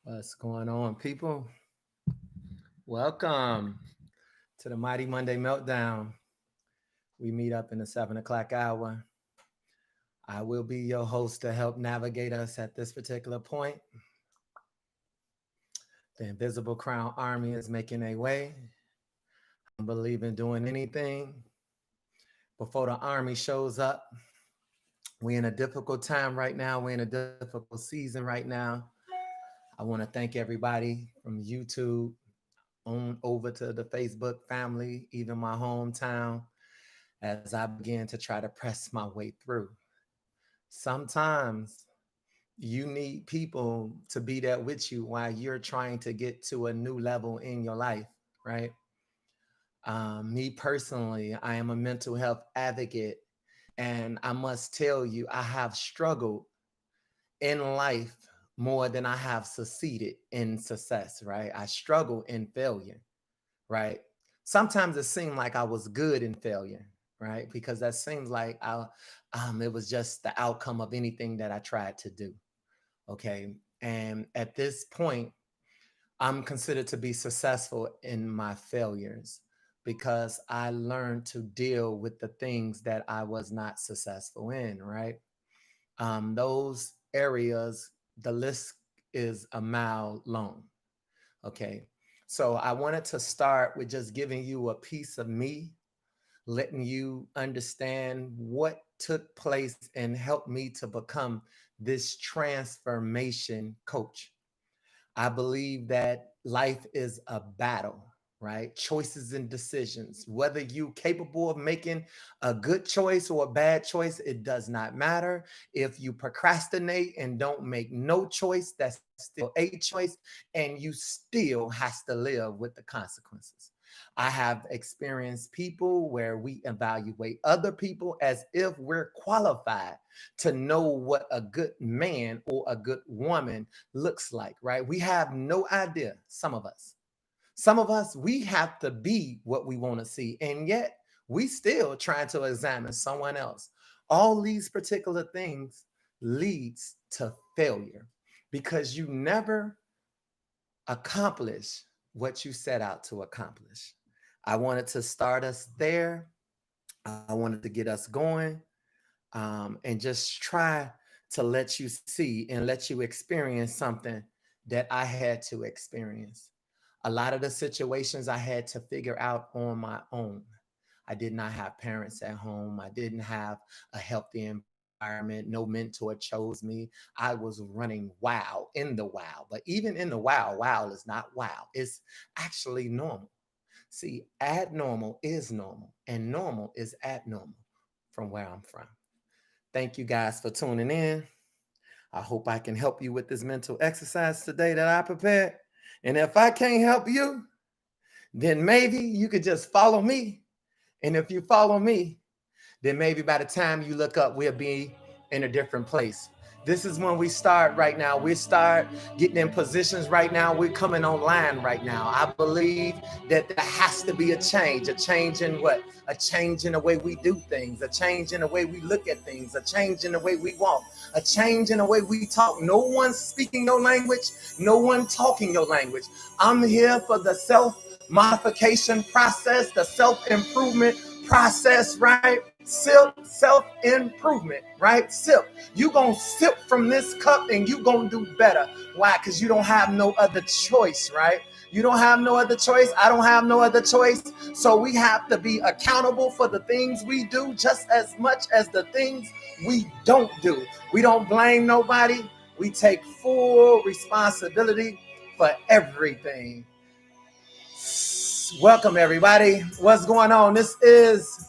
What's going on, people? Welcome to the Mighty Monday Meltdown. We meet up in the 7 o'clock hour. I will be your host to help navigate us at this particular point. The Invisible Crown Army is making a way. I don't believe in doing anything before the army shows up. We're in a difficult time right now. We're in a difficult season right now. I want to thank everybody from YouTube on over to the Facebook family, even my hometown, as I began to try to press my way through. Sometimes you need people to be there with you while you're trying to get to a new level in your life, right? Me personally, I am a mental health advocate, and I must tell you, I have struggled in life more than I have succeeded in success, right? I struggle in failure, right? Sometimes it seemed like I was good in failure, right? Because that seems like it was just the outcome of anything that I tried to do. Okay. And at this point, I'm considered to be successful in my failures because I learned to deal with the things that I was not successful in, right? Those areas, the list is a mile long. Okay. So I wanted to start with just giving you a piece of me, letting you understand what took place and helped me to become this transformation coach. I believe that life is a battle, right? Choices and decisions. Whether you capable of making a good choice or a bad choice, it does not matter. If you procrastinate and don't make no choice, that's still a choice, and you still has to live with the consequences. I have experienced people where we evaluate other people as if we're qualified to know what a good man or a good woman looks like, right? We have no idea, some of us. Some of us, we have to be what we want to see. And yet we still trying to examine someone else. All these particular things leads to failure because you never accomplish what you set out to accomplish. I wanted to start us there. I wanted to get us going and just try to let you see and let you experience something that I had to experience. A lot of the situations I had to figure out on my own. I did not have parents at home. I didn't have a healthy environment. No mentor chose me. I was running wild in the wild. But even in the wild, wild is not wild. It's actually normal. See, abnormal is normal, and normal is abnormal from where I'm from. Thank you guys for tuning in. I hope I can help you with this mental exercise today that I prepared. And if I can't help you, then maybe you could just follow me. And if you follow me, then maybe by the time you look up, we'll be in a different place. This is when we start right now. We start getting in positions right now. We're coming online right now. I believe that there has to be a change in what? A change in the way we do things, a change in the way we look at things, a change in the way we walk, a change in the way we talk. No one's speaking your language, no one talking your language. I'm here for the self modification process, the self improvement process, right? Self improvement, right? Sip. You gonna sip from this cup and you gonna do better. Why? Because you don't have no other choice, right? You don't have no other choice. I don't have no other choice. So we have to be accountable for the things we do just as much as the things we don't do. We don't blame nobody. We take full responsibility for everything. Welcome, everybody. What's going on? This is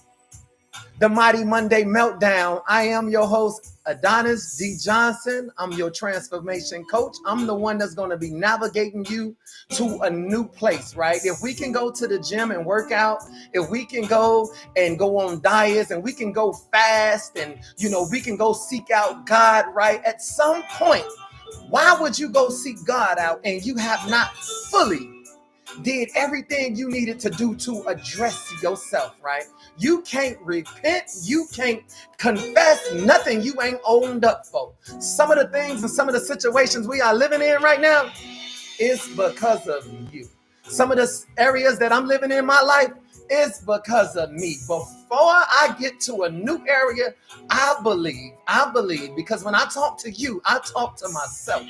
the Mighty Monday Meltdown. I am your host, Adonius D. Johnson. I'm your transformation coach. I'm the one that's going to be navigating you to a new place, right? If we can go to the gym and work out, if we can go and go on diets and we can go fast and, we can go seek out God, right? At some point, why would you go seek God out and you have not fully did everything you needed to do to address yourself, right? You can't repent. You can't confess nothing you ain't owned up for. Some of the things and some of the situations we are living in right now, it's because of you. Some of the areas that I'm living in my life, it's because of me. Before I get to a new area, I believe, because when I talk to you, I talk to myself.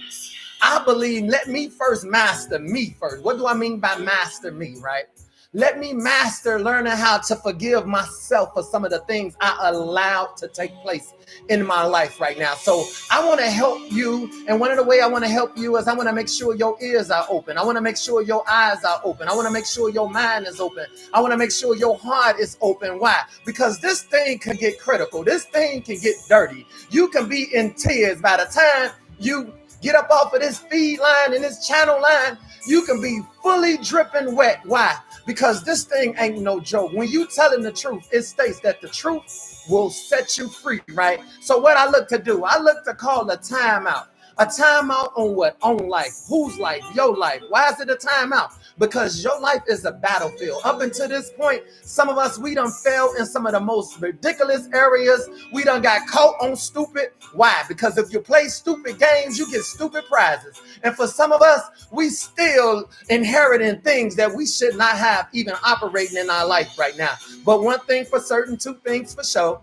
I believe, let me first master me first. What do I mean by master me, right? Let me master learning how to forgive myself for some of the things I allowed to take place in my life right now. So I want to help you. And one of the ways I want to help you is I want to make sure your ears are open. I want to make sure your eyes are open. I want to make sure your mind is open. I want to make sure your heart is open. Why? Because this thing can get critical. This thing can get dirty. You can be in tears by the time you get up off of this feed line and this channel line. You can be fully dripping wet. Why? Because this thing ain't no joke. When you telling the truth, it states that the truth will set you free, right? So what I look to do, I look to call a timeout. A timeout on what? On life. Whose life? Your life. Why is it a timeout? Because your life is a battlefield. Up until this point, some of us, we done failed in some of the most ridiculous areas. We done got caught on stupid. Why? Because if you play stupid games, you get stupid prizes. And for some of us, we still inheriting things that we should not have even operating in our life right now. But one thing for certain, two things for sure.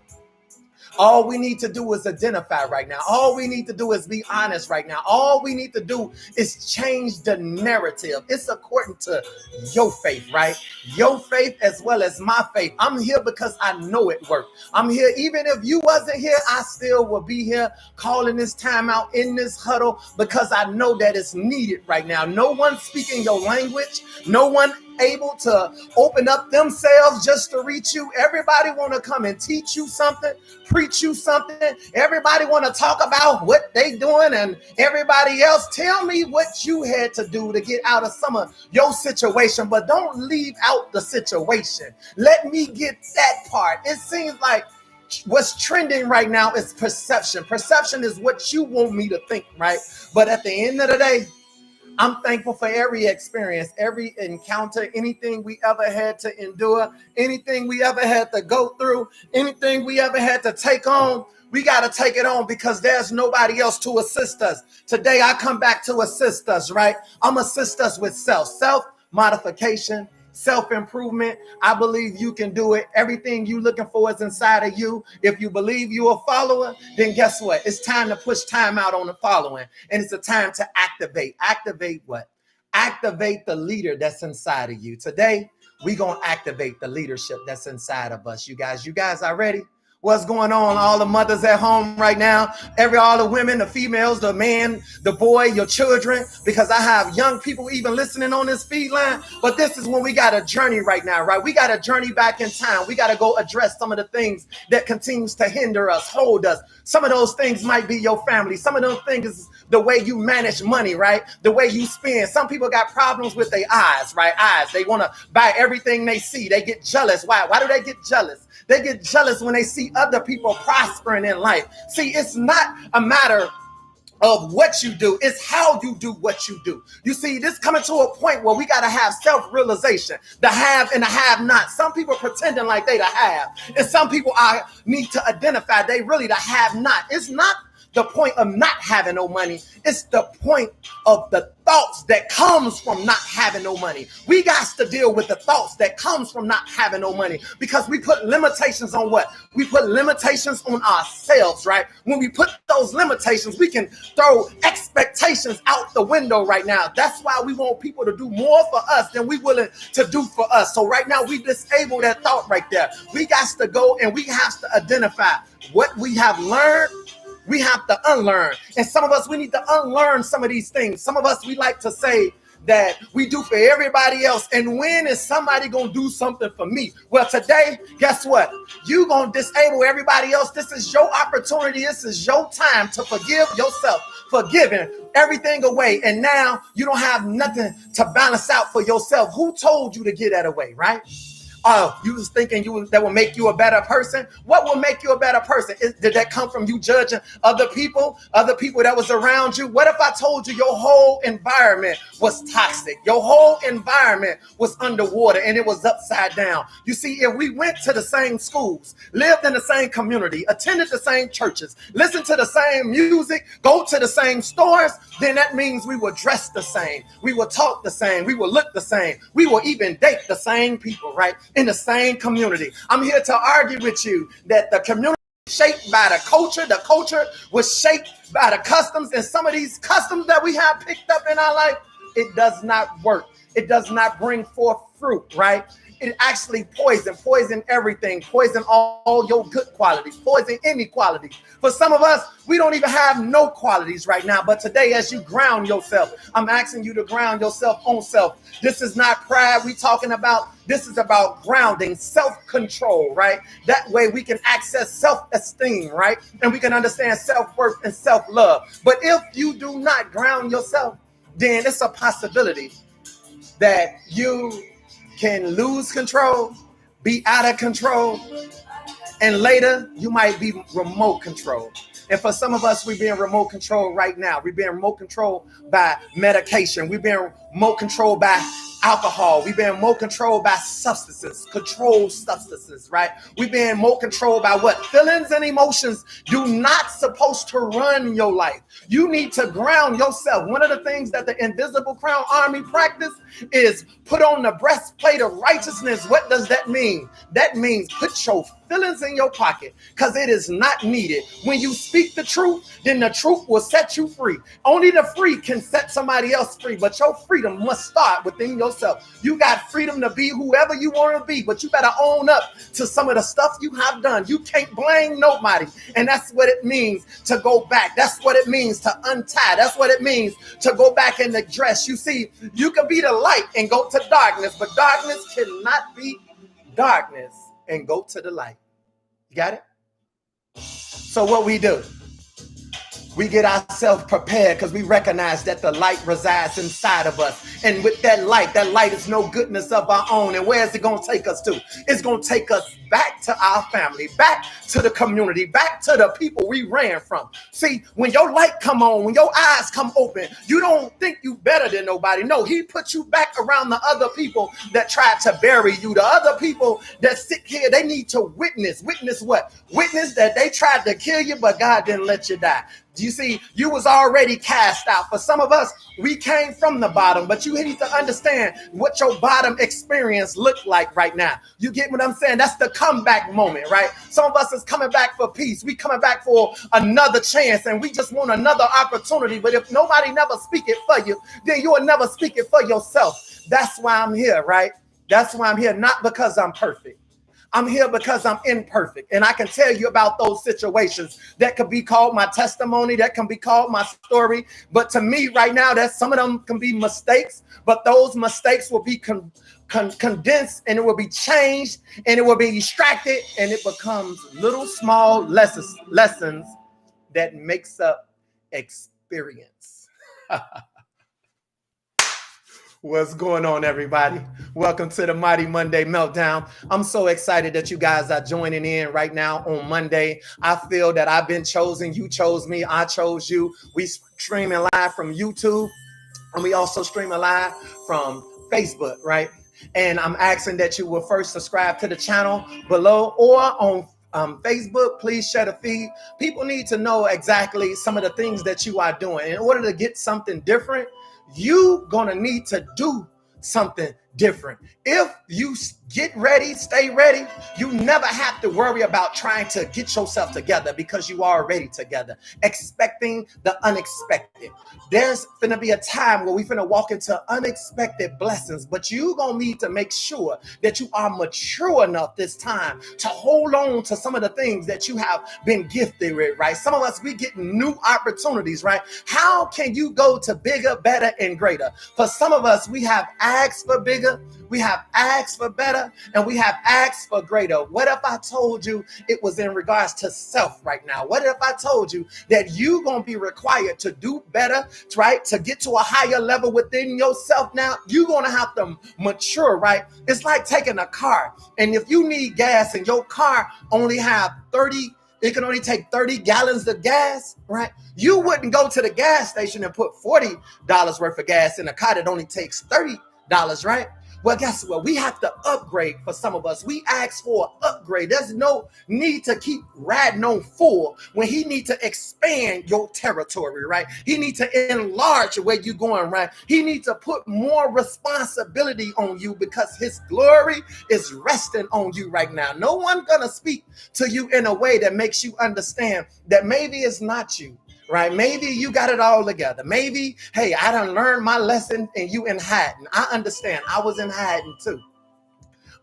All we need to do is identify right now. All we need to do is be honest right now. All we need to do is change the narrative. It's according to your faith, right? Your faith as well as my faith. I'm here because I know it worked. I'm here. Even if you wasn't here, I still will be here calling this time out in this huddle because I know that it's needed right now. No one speaking your language. No one able to open up themselves just to reach you. Everybody want to come and teach you something, preach you something. Everybody want to talk about what they doing, and everybody else tell me what you had to do to get out of some of your situation, but don't leave out the situation. Let me get that part. It seems like what's trending right now is perception. Perception is what you want me to think, right? But at the end of the day, I'm thankful for every experience, every encounter, anything we ever had to endure, anything we ever had to go through, anything we ever had to take on. We got to take it on because there's nobody else to assist us. Today, I come back to assist us, right? I'm assist us with self-modification, self-improvement. I believe you can do it. Everything you looking for is inside of you. If you believe you're a follower, then guess what? It's time to push time out on the following. And it's a time to activate. Activate what? Activate the leader that's inside of you. Today, we're going to activate the leadership that's inside of us. You guys are ready? What's going on? All the mothers at home right now, all the women, the females, the man, the boy, your children, because I have young people even listening on this feed line. But this is when we got a journey right now, right? We got a journey back in time. We got to go address some of the things that continues to hinder us, hold us. Some of those things might be your family. Some of those things is the way you manage money, right? The way you spend. Some people got problems with their eyes, right? Eyes. They want to buy everything they see. They get jealous. Why? Why do they get jealous? They get jealous when they see other people prospering in life. See, it's not a matter of what you do, it's how you do what you do. You see, this coming to a point where we got to have self-realization, the have and the have not. Some people pretending like they the have, and some people need to identify they really the have not. It's not the point of not having no money. It's the point of the thoughts that comes from not having no money. We got to deal with the thoughts that comes from not having no money because we put limitations on what? We put limitations on ourselves, right? When we put those limitations, we can throw expectations out the window right now. That's why we want people to do more for us than we willing to do for us. So right now we disable that thought right there. We got to go and we have to identify what we have learned. We have to unlearn. And some of us, we need to unlearn some of these things. Some of us, we like to say that we do for everybody else. And when is somebody going to do something for me? Well, today, guess what? You going to disable everybody else. This is your opportunity. This is your time to forgive yourself, forgiving everything away. And now you don't have nothing to balance out for yourself. Who told you to get that away, right? Oh, you was thinking that will make you a better person? What will make you a better person? Did that come from you judging other people that was around you? What if I told you your whole environment was toxic? Your whole environment was underwater and it was upside down. You see, if we went to the same schools, lived in the same community, attended the same churches, listened to the same music, go to the same stores, then that means we will dress the same, we will talk the same, we will look the same, we will even date the same people, right? In the same community. I'm here to argue with you that the community shaped by the culture was shaped by the customs, and some of these customs that we have picked up in our life, it does not work. It does not bring forth fruit, right? It actually poison everything, poison all your good qualities, poison any qualities. For some of us, we don't even have no qualities right now. But today, as you ground yourself, I'm asking you to ground yourself on self. This is not pride we talking about. This is about grounding, self-control, right? That way we can access self-esteem, right? And we can understand self-worth and self-love. But if you do not ground yourself, then it's a possibility that you can lose control, be out of control, and later you might be remote control. And for some of us, we're being remote controlled right now. We're being remote controlled by medication. We're being remote controlled by alcohol. We've been more controlled by controlled substances, right? We've been more controlled by what? Feelings and emotions do not supposed to run your life. You need to ground yourself. One of the things that the Invisible Crown Army practice is put on the breastplate of righteousness. What does that mean? That means put your feelings in your pocket because it is not needed. When you speak the truth, then the truth will set you free. Only the free can set somebody else free, but your freedom must start within yourself. You got freedom to be whoever you want to be, but you better own up to some of the stuff you have done. You can't blame nobody, and that's what it means to go back. That's what it means to untie. That's what it means to go back in the dress. You see, you can be the light and go to darkness, but darkness cannot be darkness and go to the light. You got it? So what we do, we get ourselves prepared because we recognize that the light resides inside of us. And with that light is no goodness of our own. And where is it going to take us to? It's going to take us back to our family, back to the community, back to the people we ran from. See, when your light come on, when your eyes come open, you don't think you better than nobody. No, he put you back around the other people that tried to bury you. The other people that sit here, they need to witness. Witness what? Witness that they tried to kill you, but God didn't let you die. You see, you was already cast out. For some of us, we came from the bottom, but you need to understand what your bottom experience looked like right now. You get what I'm saying? That's the comeback moment, right? Some of us is coming back for peace. We coming back for another chance, and we just want another opportunity. But if nobody never speak it for you, then you will never speak it for yourself. That's why I'm here, right? That's why I'm here, not because I'm perfect. I'm here because I'm imperfect, and I can tell you about those situations that could be called my testimony, that can be called my story. But to me right now, that some of them can be mistakes, but those mistakes will be condensed, and it will be changed, and it will be extracted, and it becomes little small lessons that makes up experience. What's going on, everybody? Welcome to the Mighty Monday Meltdown. I'm so excited that you guys are joining in right now on Monday. I feel that I've been chosen. You chose me. I chose you. We streaming live from YouTube, and we also streaming live from Facebook, right? And I'm asking that you will first subscribe to the channel below or on Facebook. Please share the feed. People need to know exactly some of the things that you are doing. In order to get something different, you gonna need to do something different. If you get ready, stay ready, you never have to worry about trying to get yourself together because you are already together, expecting the unexpected. There's gonna be a time where we finna walk into unexpected blessings, but you gonna need to make sure that you are mature enough this time to hold on to some of the things that you have been gifted with, right? Some of us, we get new opportunities, right? How can you go to bigger, better, and greater? For some of us, we have asked for bigger, bigger, we have asked for better, and we have asked for greater. What if I told you it was in regards to self right now? What if I told you that you're going to be required to do better, right? To get to a higher level within yourself now, you're going to have to mature, right? It's like taking a car, and if you need gas and your car only have 30, it can only take 30 gallons of gas, right? You wouldn't go to the gas station and put $40 worth of gas in a car that only takes $30, right? Well, guess what? We have to upgrade for some of us. We ask for an upgrade. There's no need to keep riding on full when he need to expand your territory, right? He need to enlarge where you're going, right? He needs to put more responsibility on you because his glory is resting on you right now. No one gonna speak to you in a way that makes you understand that maybe it's not you. Right? Maybe you got it all together. Maybe, hey, I done learned my lesson and you in hiding. I understand. I was in hiding too.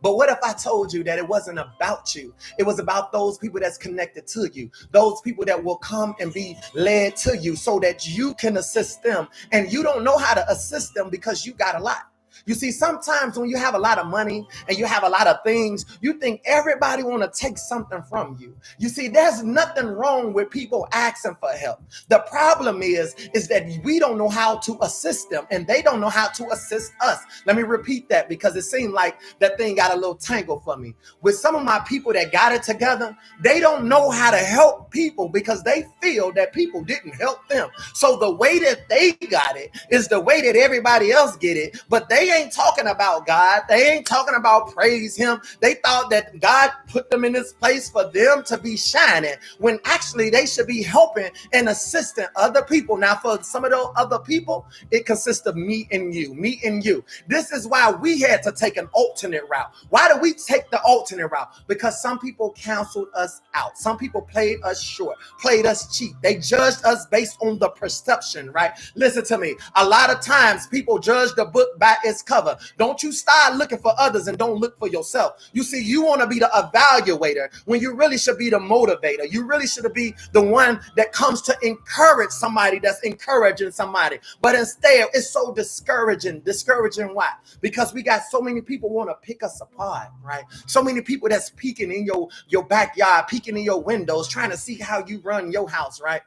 But what if I told you that it wasn't about you? It was about those people that's connected to you, those people that will come and be led to you so that you can assist them. And you don't know how to assist them because you got a lot. You see, sometimes when you have a lot of money and you have a lot of things, you think everybody want to take something from you. You see, there's nothing wrong with people asking for help. The problem is that we don't know how to assist them and they don't know how to assist us. Let me repeat that because it seemed like that thing got a little tangled for me. With some of my people that got it together, they don't know how to help people because they feel that people didn't help them. So the way that they got it is the way that everybody else get it, but they ain't talking about God. They ain't talking about praise him. They thought that God put them in this place for them to be shining when actually they should be helping and assisting other people. Now, for some of those other people, it consists of me and you, me and you. This is why we had to take an alternate route. Why do we take the alternate route? Because some people canceled us out. Some people played us short, played us cheap. They judged us based on the perception, right? Listen to me. A lot of times people judge the book by its cover. Don't you start looking for others and don't look for yourself. You see, you want to be the evaluator when you really should be the motivator. You really should be the one that comes to encourage somebody that's encouraging somebody. But instead, it's so discouraging. Discouraging why? Because we got so many people want to pick us apart, right? So many people that's peeking in your backyard, peeking in your windows, trying to see how you run your house, right?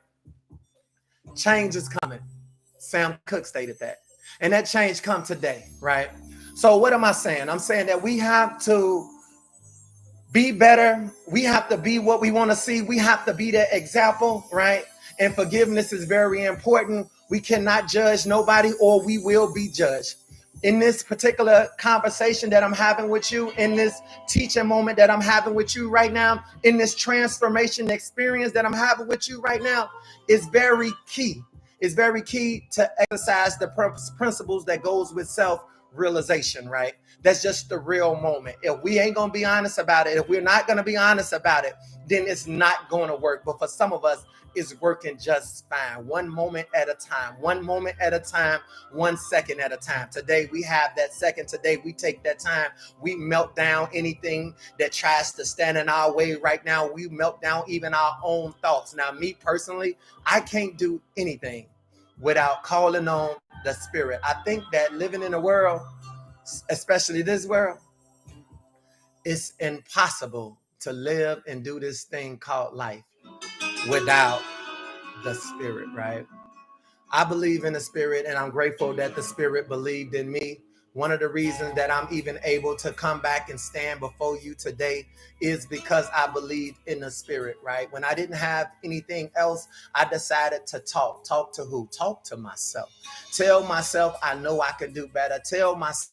Change is coming. Sam Cooke stated that. And that change come today, right? So what am I saying? I'm saying that we have to be better. We have to be what we want to see. We have to be the example, right? And forgiveness is very important. We cannot judge nobody or we will be judged. In this particular conversation that I'm having with you, in this teaching moment that I'm having with you right now, in this transformation experience that I'm having with you right now, is very key. It's very key to exercise the principles that goes with self-realization, right? That's just the real moment. If we ain't going to be honest about it, if we're not going to be honest about it, then it's not going to work. But for some of us, it's working just fine. One moment at a time, 1 second at a time. Today, we have that second. Today, we take that time. We melt down anything that tries to stand in our way right now. We melt down even our own thoughts. Now, me personally, I can't do anything without calling on the Spirit. I think that living in a world, especially this world, it's impossible to live and do this thing called life without the Spirit, right? I believe in the Spirit, and I'm grateful that the Spirit believed in me. One of the reasons that I'm even able to come back and stand before you today is because I believed in the Spirit, right? When I didn't have anything else, I decided to talk. Talk to who? Talk to myself. Tell myself I know I can do better. Tell myself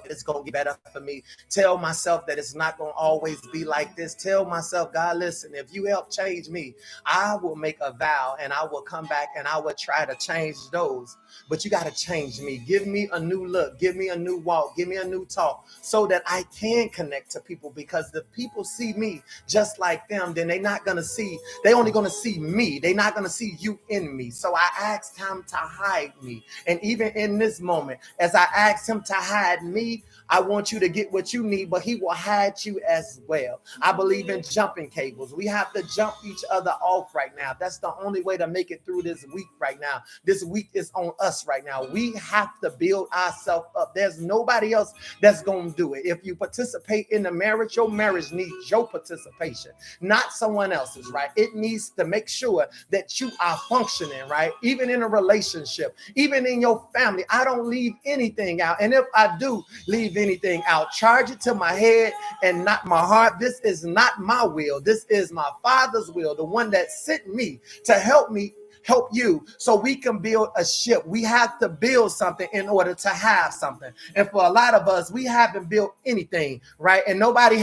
it's going to get better for me. Tell myself that it's not going to always be like this. Tell myself, God, listen, if you help change me, I will make a vow and I will come back and I will try to change those. But you got to change me. Give me a new look. Give me a new walk. Give me a new talk so that I can connect to people, because if people see me just like them, then they're not going to see, they only going to see me. They're not going to see you in me. So I asked him to hide me. And even in this moment, as I asked him to hide me, me, I want you to get what you need, but he will hide you as well. I believe in jumping cables. We have to jump each other off right now. That's the only way to make it through this week right now. This week is on us right now. We have to build ourselves up. There's nobody else that's going to do it. If you participate in the marriage, your marriage needs your participation, not someone else's, right? It needs to make sure that you are functioning, right? Even in a relationship, even in your family. I don't leave anything out. And if I do leave anything out, charge it to my head and not my heart. This is not my will. This is my Father's will, the one that sent me to help me help you so we can build a ship. We have to build something in order to have something. And for a lot of us, we haven't built anything, right? And nobody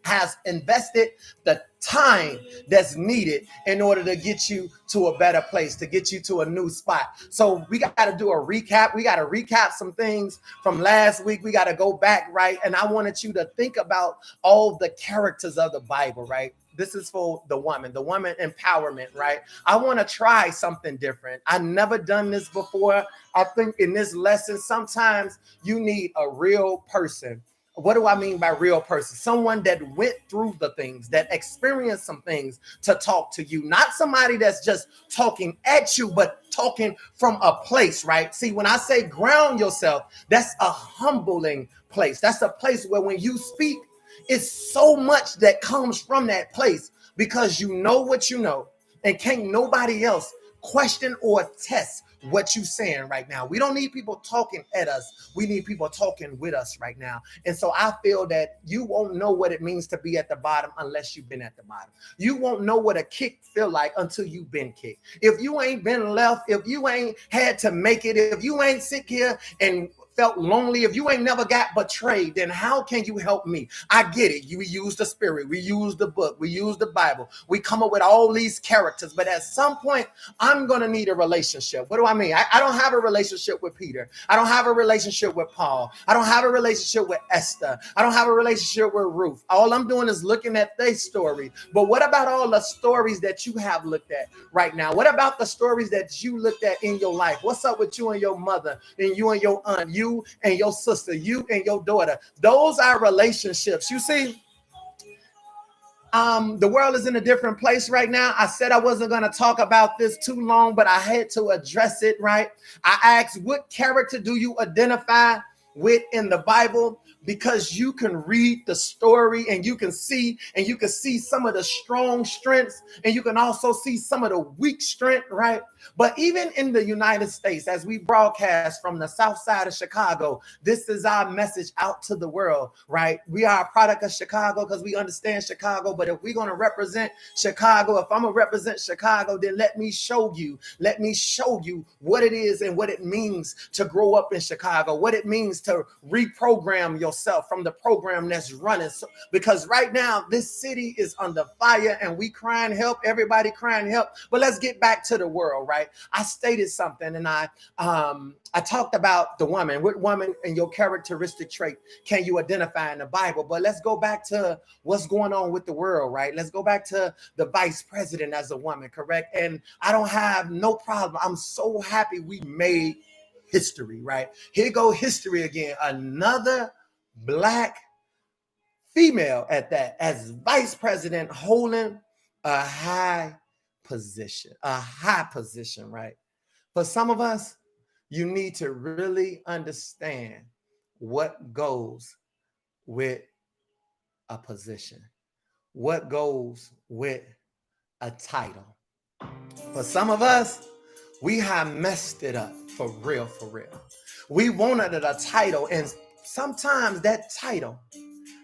has invested the time that's needed in order to get you to a better place, to get you to a new spot. So we got to do a recap. We got to recap some things from last week. We got to go back, right? And I wanted you to think about all the characters of the Bible, right? This is for the woman empowerment, right? I want to try something different. I never done this before. I think in this lesson, sometimes you need a real person. What do I mean by real person? Someone that went through the things, that experienced some things to talk to you. Not somebody that's just talking at you, but talking from a place, right? See, when I say ground yourself, that's a humbling place. That's a place where when you speak, it's so much that comes from that place because you know what you know and can't nobody else question or test what you saying right now. We don't need people talking at us. We need people talking with us right now. And so I feel that you won't know what it means to be at the bottom unless you've been at the bottom. You won't know what a kick feel like until you've been kicked. If you ain't been left, if you ain't had to make it, if you ain't sit here and felt lonely, if you ain't never got betrayed, then how can you help me? I get it. We use the spirit. We use the book. We use the Bible. We come up with all these characters. But at some point, I'm going to need a relationship. What do I mean? I don't have a relationship with Peter. I don't have a relationship with Paul. I don't have a relationship with Esther. I don't have a relationship with Ruth. All I'm doing is looking at their story. But what about all the stories that you have looked at right now? What about the stories that you looked at in your life? What's up with you and your mother and you and your aunt? You and your sister, you and your daughter. Those are relationships. You see, the world is in a different place right now. I said I wasn't going to talk about this too long, but I had to address it, right? I asked, what character do you identify with in the Bible? Because you can read the story and you can see some of the strong strengths and you can also see some of the weak strength, right? But even in the United States, as we broadcast from the south side of Chicago, this is our message out to the world, right? We are a product of Chicago because we understand Chicago. But if we're going to represent Chicago, if I'm going to represent Chicago, then let me show you what it is and what it means to grow up in Chicago, what it means to reprogram yourself from the program that's running. So, because right now, this city is under fire and we crying help, everybody crying help. But let's get back to the world, right? I stated something and I talked about the woman. What woman and your characteristic trait can you identify in the Bible? But let's go back to what's going on with the world, right? Let's go back to the vice president as a woman, correct? And I don't have no problem. I'm so happy we made history, right? Here go history again. Another Black female at that as vice president holding a high position, right? For some of us, you need to really understand what goes with a position, what goes with a title. For some of us, we have messed it up for real, for real. We wanted a title, and sometimes that title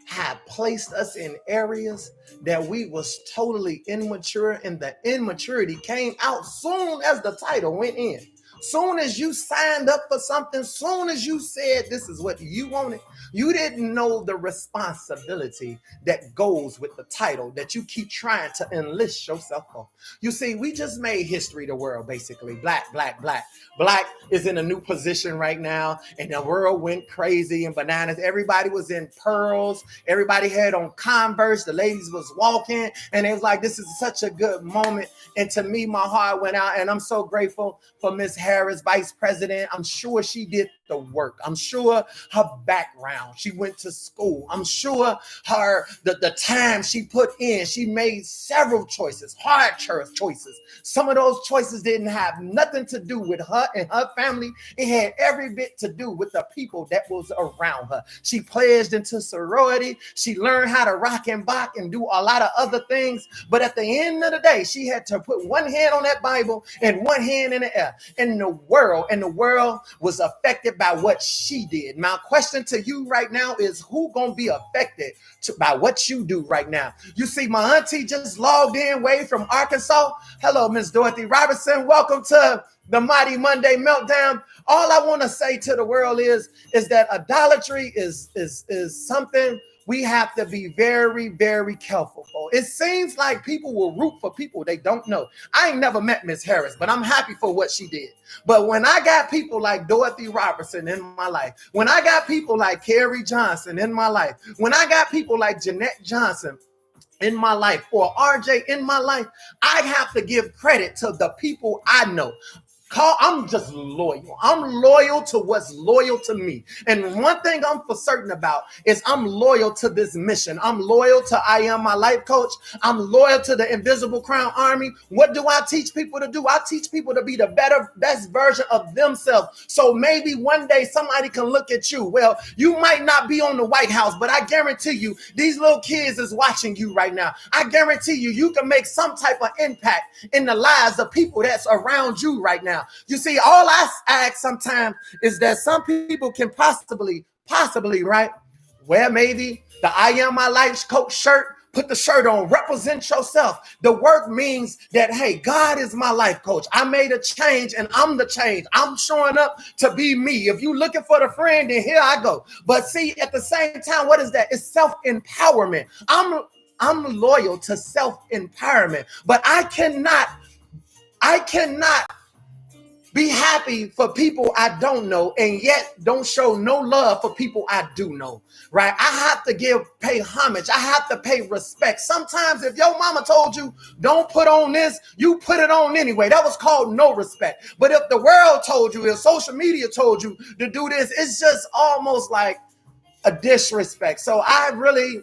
had placed us in areas that we was totally immature, and the immaturity came out soon as the title went in. Soon as you signed up for something, soon as you said this is what you wanted, you didn't know the responsibility that goes with the title that you keep trying to enlist yourself for. You see, we just made history the world, basically. Black. Black is in a new position right now, and the world went crazy and bananas. Everybody was in pearls. Everybody had on Converse. The ladies was walking, and it was like, this is such a good moment. And to me, my heart went out, and I'm so grateful for Miss Harris, Vice President. I'm sure she did the work. I'm sure her background. She went to school. I'm sure the time she put in. She made several choices, hard choices. Some of those choices didn't have nothing to do with her and her family. It had every bit to do with the people that was around her. She pledged into sorority. She learned how to rock and bach and do a lot of other things. But at the end of the day, she had to put one hand on that Bible and one hand in the air. And the world was affected by what she did. My question to you right now is, who gonna be affected by what you do right now? You see, my auntie just logged in way from Arkansas. Hello, Miss Dorothy Robertson. Welcome to the Mighty Monday Meltdown. All I want to say to the world is that idolatry is something we have to be very, very careful for. It seems like people will root for people they don't know. I ain't never met Miss Harris, but I'm happy for what she did. But when I got people like Dorothy Robertson in my life, when I got people like Carrie Johnson in my life, when I got people like Jeanette Johnson in my life or RJ in my life, I have to give credit to the people I know. I'm just loyal. I'm loyal to what's loyal to me. And one thing I'm for certain about is I'm loyal to this mission. I'm loyal to I Am My Life Coach. I'm loyal to the Invisible Crown Army. What do I teach people to do? I teach people to be the best version of themselves. So maybe one day somebody can look at you. Well, you might not be on the White House, but I guarantee you these little kids is watching you right now. I guarantee you can make some type of impact in the lives of people that's around you right now. You see, all I ask sometimes is that some people can possibly, right, wear maybe the I Am My Life Coach shirt, put the shirt on, represent yourself. The work means that, hey, God is my life coach. I made a change and I'm the change. I'm showing up to be me. If you're looking for the friend, then here I go. But see, at the same time, what is that? It's self-empowerment. I'm loyal to self-empowerment, but I cannot be happy for people I don't know and yet don't show no love for people I do know, right? I have to pay homage. I have to pay respect. Sometimes if your mama told you, don't put on this, you put it on anyway. That was called no respect. But if the world told you, if social media told you to do this, it's just almost like a disrespect. So I really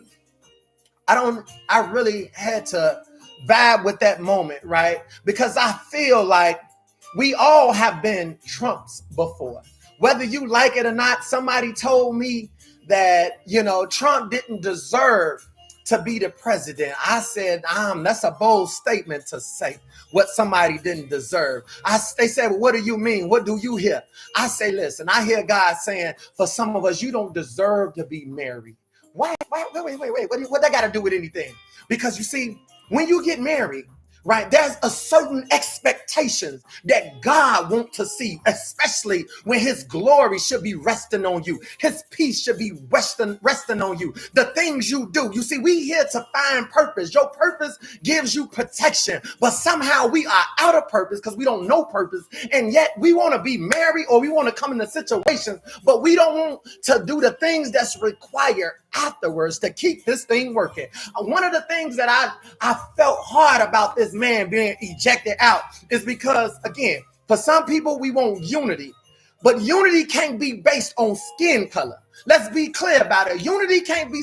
had to vibe with that moment, right? Because I feel like we all have been Trumps before. Whether you like it or not, somebody told me that, Trump didn't deserve to be the president. I said, that's a bold statement to say what somebody didn't deserve. They said, well, what do you mean? What do you hear? I say, listen, I hear God saying, for some of us, you don't deserve to be married. Wait. What that got to do with anything? Because you see, when you get married, right, there's a certain expectations that God wants to see, especially when his glory should be resting on you. His peace should be resting on you. The things you do. You see, we here to find purpose. Your purpose gives you protection, but somehow we are out of purpose because we don't know purpose. And yet we want to be married or we want to come into situations, but we don't want to do the things that's required afterwards to keep this thing working. One of the things that I felt hard about this man being ejected out is because, again, for some people we want unity, but unity can't be based on skin color. Let's be clear about it. Unity can't be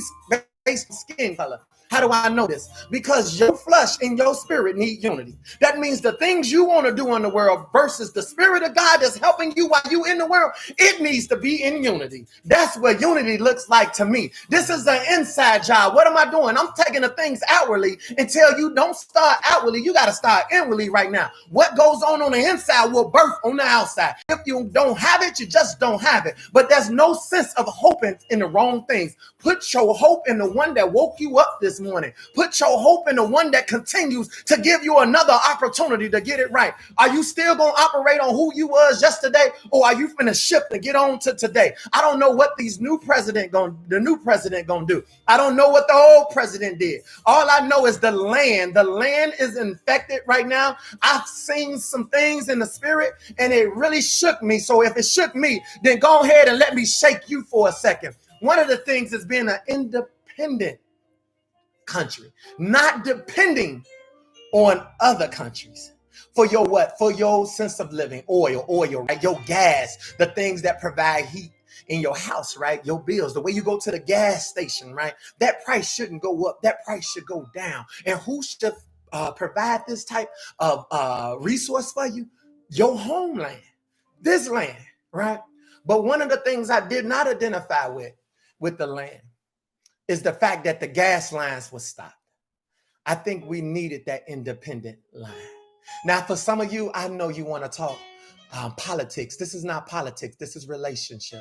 based on skin color. How do I know this? Because your flesh and your spirit need unity. That means the things you want to do in the world versus the spirit of God that's helping you while you in the world, it needs to be in unity. That's what unity looks like to me. This is an inside job. What am I doing? I'm taking the things outwardly until you don't start outwardly. You got to start inwardly right now. What goes on the inside will birth on the outside. If you don't have it, you just don't have it. But there's no sense of hoping in the wrong things. Put your hope in the one that woke you up this morning. Put your hope in the one that continues to give you another opportunity to get it right. Are you still going to operate on who you was yesterday, or are you finna shift to get on to today? I don't know what the new president gonna do. I don't know what the old president did. All I know is the land is infected right now. I've seen some things in the spirit and it really shook me. So if it shook me, then go ahead and let me shake you for a second. One of the things is being an independent country, not depending on other countries. For your what? For your sense of living, oil, right? Your gas, the things that provide heat in your house, right? Your bills, the way you go to the gas station, right? That price shouldn't go up. That price should go down. And who should provide this type of resource for you? Your homeland, this land, right? But one of the things I did not identify with the land is the fact that the gas lines were stopped. I think we needed that independent line. Now, for some of you, I know you want to talk politics. This is not politics. This is relationship.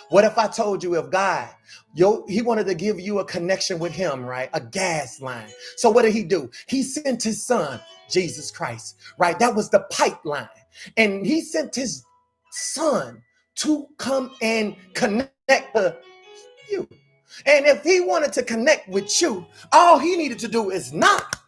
What if I told you if God, he wanted to give you a connection with him, right? A gas line. So what did he do? He sent his son, Jesus Christ, right? That was the pipeline. And he sent his son to come and connect to you. And if he wanted to connect with you, all he needed to do is knock,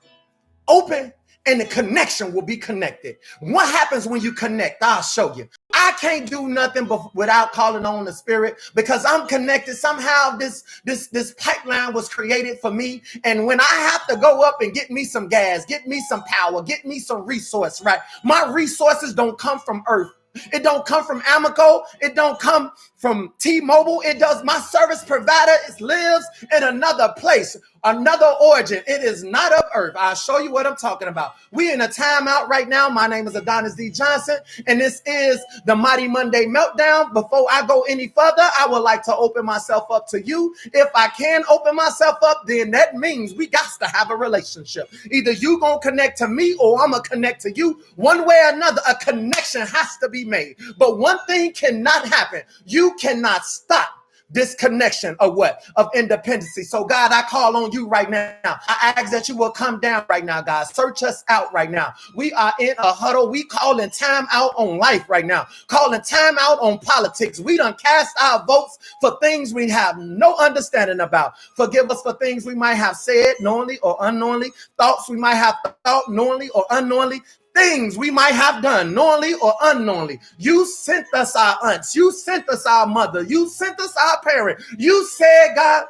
open, and the connection will be connected. What happens when you connect? I'll show you. I can't do nothing without calling on the Spirit because I'm connected. Somehow this pipeline was created for me. And when I have to go up and get me some gas, get me some power, get me some resource, right? My resources don't come from earth. It don't come from Amoco. It don't come from T-Mobile. It does. My service provider lives in another place, another origin. It is not of earth. I'll show you what I'm talking about. We in a timeout right now. My name is Adonius D. Johnson, and this is the Mighty Monday Meltdown. Before I go any further, I would like to open myself up to you. If I can open myself up, then that means we got to have a relationship. Either you gonna connect to me or I'm gonna connect to you. One way or another, a connection has to be made. But one thing cannot happen. You cannot stop this connection of what? Of independency. So God, I call on you right now. I ask that you will come down right now, God. Search us out right now. We are in a huddle. We calling time out on life right now. Calling time out on politics. We done cast our votes for things we have no understanding about. Forgive us for things we might have said knowingly or unknowingly. Thoughts we might have thought knowingly or unknowingly. Things we might have done knowingly or unknowingly. You sent us our aunts. You sent us our mother. You sent us our parent. You said, God,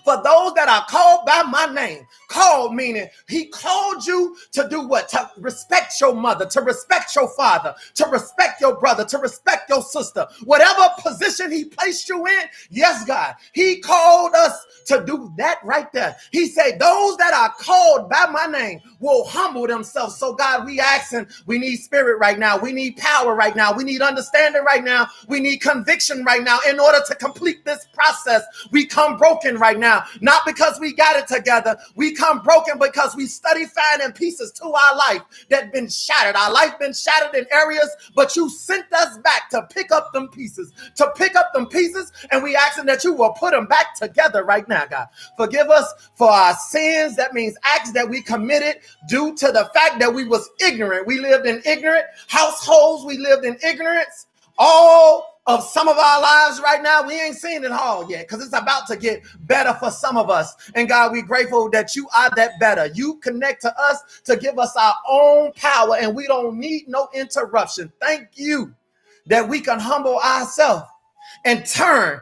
for those that are called by my name, called meaning he called you to do what? To respect your mother, to respect your father, to respect your brother, to respect your sister. Whatever position he placed you in, yes, God, he called us to do that right there. He said, those that are called by my name will humble themselves. So God, we asking, we need spirit right now. We need power right now. We need understanding right now. We need conviction right now. In order to complete this process, we come broken right now. Not because we got it together. We come broken because we study finding pieces to our life that been shattered. Our life been shattered in areas, but you sent us back to pick up them pieces, and we asking that you will put them back together right now, God. Forgive us for our sins. That means acts that we committed due to the fact that we was ignorant. We lived in ignorant households. We lived in ignorance. All of some of our lives right now, we ain't seen it all yet because it's about to get better for some of us. And God, we're grateful that you are that better. You connect to us to give us our own power, and we don't need no interruption. Thank you that we can humble ourselves and turn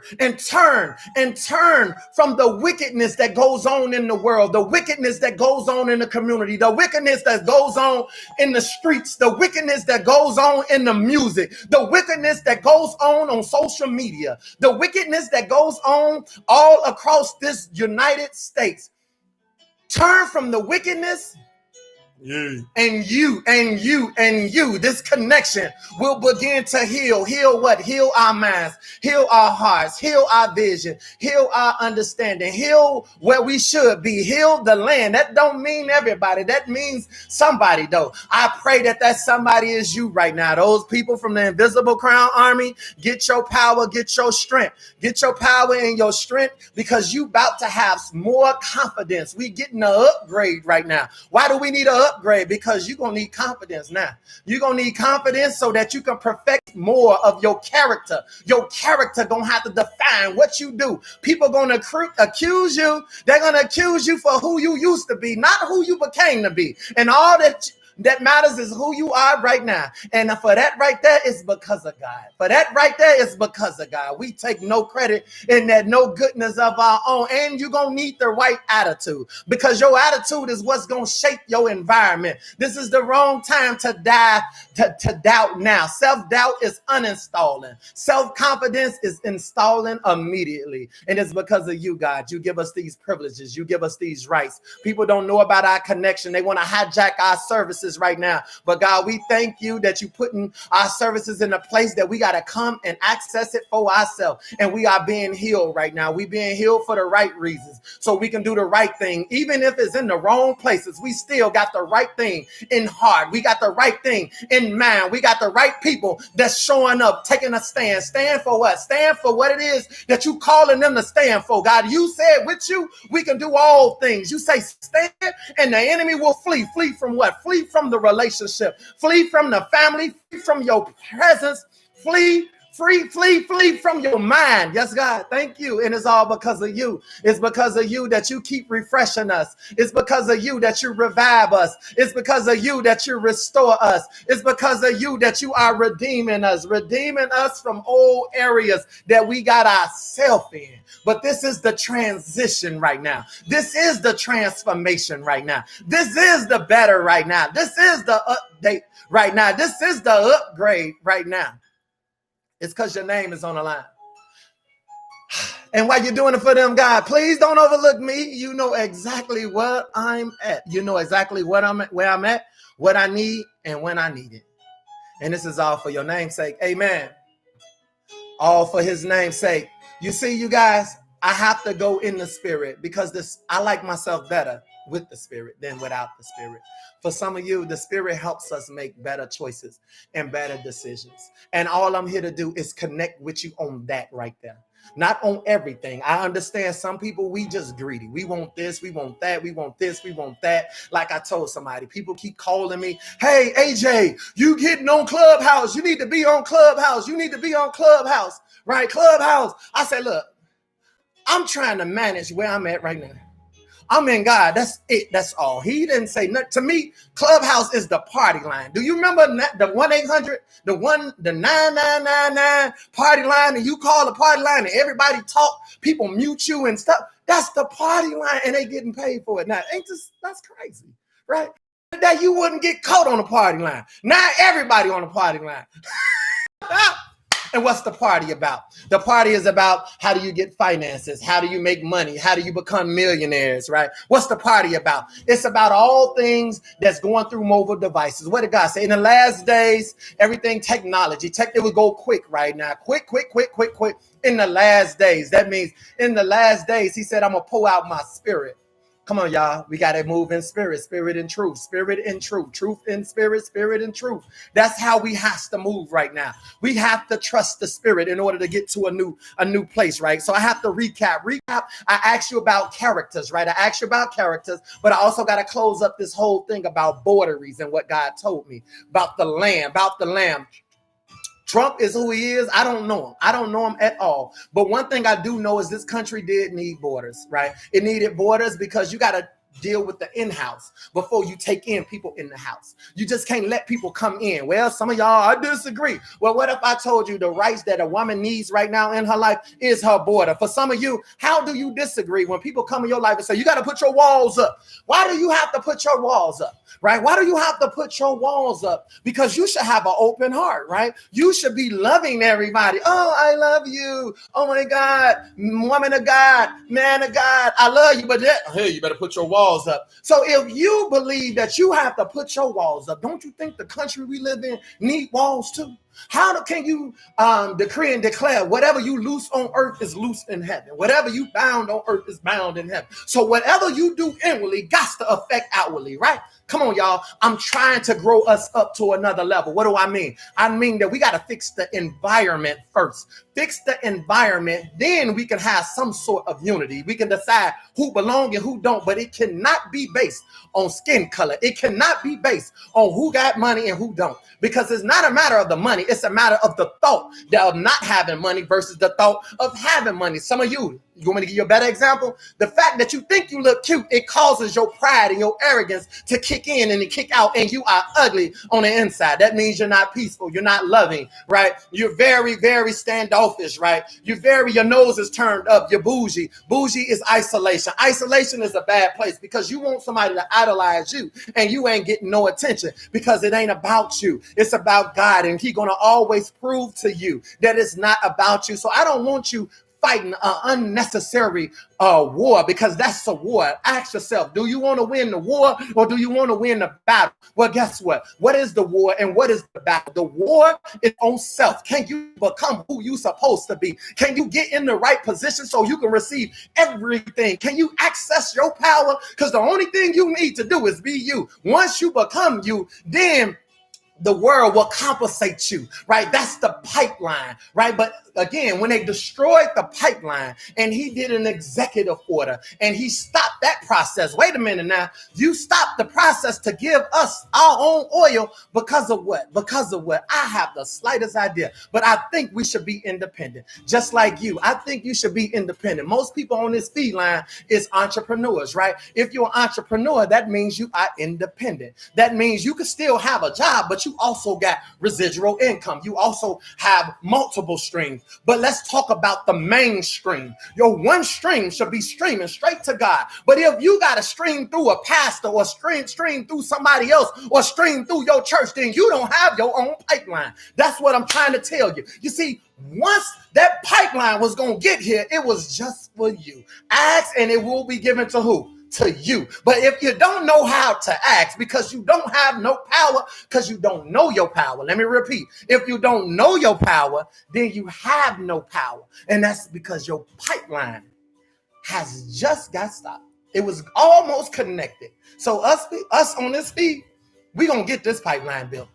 from the wickedness that goes on in the world, the wickedness that goes on in the community, the wickedness that goes on in the streets, the wickedness that goes on in the music, the wickedness that goes on social media, the wickedness that goes on all across this United States. Turn from the wickedness. Yeah. And you, this connection will begin to heal. Heal what? Heal our minds, heal our hearts, heal our vision, heal our understanding, heal where we should be, heal the land. That don't mean everybody. That means somebody, though. I pray that somebody is you right now. Those people from the Invisible Crown Army, get your power, get your strength. Get your power and your strength because you about to have more confidence. We getting an upgrade right now. Why do we need an upgrade? Because you're going to need confidence now. You're going to need confidence so that you can perfect more of your character. Your character going to have to define what you do. People going to accuse you. They're going to accuse you for who you used to be, not who you became to be. And all that that matters is who you are right now. And for that right there, it's because of God. For that right there, it's because of God. We take no credit in that, no goodness of our own. And you're going to need the right attitude, because your attitude is what's going to shape your environment. This is the wrong time to doubt now. Self-doubt is uninstalling. Self-confidence is installing immediately. And it's because of you, God. You give us these privileges. You give us these rights. People don't know about our connection. They want to hijack our services right now. But God, we thank you that you putting our services in a place that we got to come and access it for ourselves. And we are being healed right now. We being healed for the right reasons, so we can do the right thing. Even if it's in the wrong places, we still got the right thing in heart. We got the right thing in mind. We got the right people that's showing up, taking a stand. Stand for what? Stand for what it is that you calling them to stand for. God, you said with you, we can do all things. You say stand and the enemy will flee. Flee from what? Flee from the relationship. Flee from the family. Flee from your presence. Flee from your mind. Yes, God, thank you. And it's all because of you. It's because of you that you keep refreshing us. It's because of you that you revive us. It's because of you that you restore us. It's because of you that you are redeeming us from old areas that we got ourselves in. But this is the transition right now. This is the transformation right now. This is the better right now. This is the update right now. This is the upgrade right now. It's because your name is on the line. And while you're doing it for them, God, please don't overlook me. You know exactly what I'm at. You know exactly where I'm at, what I need, and when I need it. And this is all for your name's sake. Amen. All for his name's sake. You see, you guys, I have to go in the spirit, because I like myself better with the spirit than without the spirit. For some of you, the spirit helps us make better choices and better decisions. And all I'm here to do is connect with you on that right there. Not on everything. I understand some people, we just greedy. We want this, we want that, we want this, we want that. Like I told somebody, people keep calling me, hey, AJ, you getting on Clubhouse. You need to be on Clubhouse. You need to be on Clubhouse, right? Clubhouse. I say, look, I'm trying to manage where I'm at right now. I'm in God. That's it. That's all. He didn't say nothing. To me, Clubhouse is the party line. Do you remember the 1-800, the 9999 party line? And you call the party line and everybody talk, people mute you and stuff. That's the party line, and they getting paid for it. Now, that's crazy, right? That you wouldn't get caught on the party line. Now everybody on the party line. And what's the party about? The party is about, how do you get finances? How do you make money? How do you become millionaires, right? What's the party about? It's about all things that's going through mobile devices. What did God say? In the last days, everything technology, it will go quick right now. Quick. In the last days. That means in the last days, he said, I'm going to pour out my spirit. Come on, y'all. We got to move in spirit and truth, truth in spirit and truth. That's how we have to move right now. We have to trust the spirit in order to get to a new place, right? So I have to recap. I asked you about characters, right? But I also got to close up this whole thing about borderies and what God told me about the lamb. Trump is who he is. I don't know him at all. But one thing I do know is this country did need borders, right? It needed borders because you got to deal with the in-house before you take in people in the house. You just can't let people come in. Well, some of y'all, I disagree. Well, what if I told you the rights that a woman needs right now in her life is her border? For some of you, how do you disagree when people come in your life and say, you got to put your walls up? Why do you have to put your walls up? Right? Why do you have to put your walls up? Because you should have an open heart, right? You should be loving everybody. Oh, I love you. Oh my God, woman of God, man of God, I love you. But hey, you better put your walls up. So if you believe that you have to put your walls up, don't you think the country we live in need walls too? How can you decree and declare whatever you loose on earth is loose in heaven? Whatever you bound on earth is bound in heaven. So whatever you do inwardly got to affect outwardly, right? Come on, y'all. I'm trying to grow us up to another level. What do I mean? I mean that we got to fix the environment first. Fix the environment, then we can have some sort of unity. We can decide who belong and who don't, but it cannot be based on skin color. It cannot be based on who got money and who don't, because it's not a matter of the money. It's a matter of the thought of not having money versus the thought of having money. Some of you want me to give you a better example? The fact that you think you look cute, it causes your pride and your arrogance to kick in and to kick out, and you are ugly on the inside. That means you're not peaceful. You're not loving, right? You're very, very standoffish, right? Your nose is turned up. You're bougie. Bougie is isolation. Isolation is a bad place because you want somebody to idolize you, and you ain't getting no attention because it ain't about you. It's about God, and He's going to always prove to you that it's not about you. So I don't want you fighting an unnecessary war, because that's a war. Ask yourself, do you want to win the war or do you want to win the battle? Well, guess what? What is the war and what is the battle? The war is on self. Can you become who you supposed to be? Can you get in the right position so you can receive everything? Can you access your power? Because the only thing you need to do is be you. Once you become you, then the world will compensate you, right? That's the pipeline, right? But again, when they destroyed the pipeline and he did an executive order and he stopped that process. Wait a minute now. You stopped the process to give us our own oil because of what? Because of what? I have the slightest idea, but I think we should be independent. Just like you. I think you should be independent. Most people on this feed line is entrepreneurs, right? If you're an entrepreneur, that means you are independent. That means you can still have a job, but you also got residual income. You also have multiple streams. But let's talk about the main stream. Your one stream should be streaming straight to God. But if you got to stream through a pastor or stream through somebody else or stream through your church, then you don't have your own pipeline. That's what I'm trying to tell you. You see, once that pipeline was going to get here, it was just for you. Ask and it will be given to who? To you. But if you don't know how to ask because you don't have no power, because you don't know your power, let me repeat, if you don't know your power, then you have no power. And that's because your pipeline has just got stopped. It was almost connected. So us on this feed, we gonna get this pipeline built.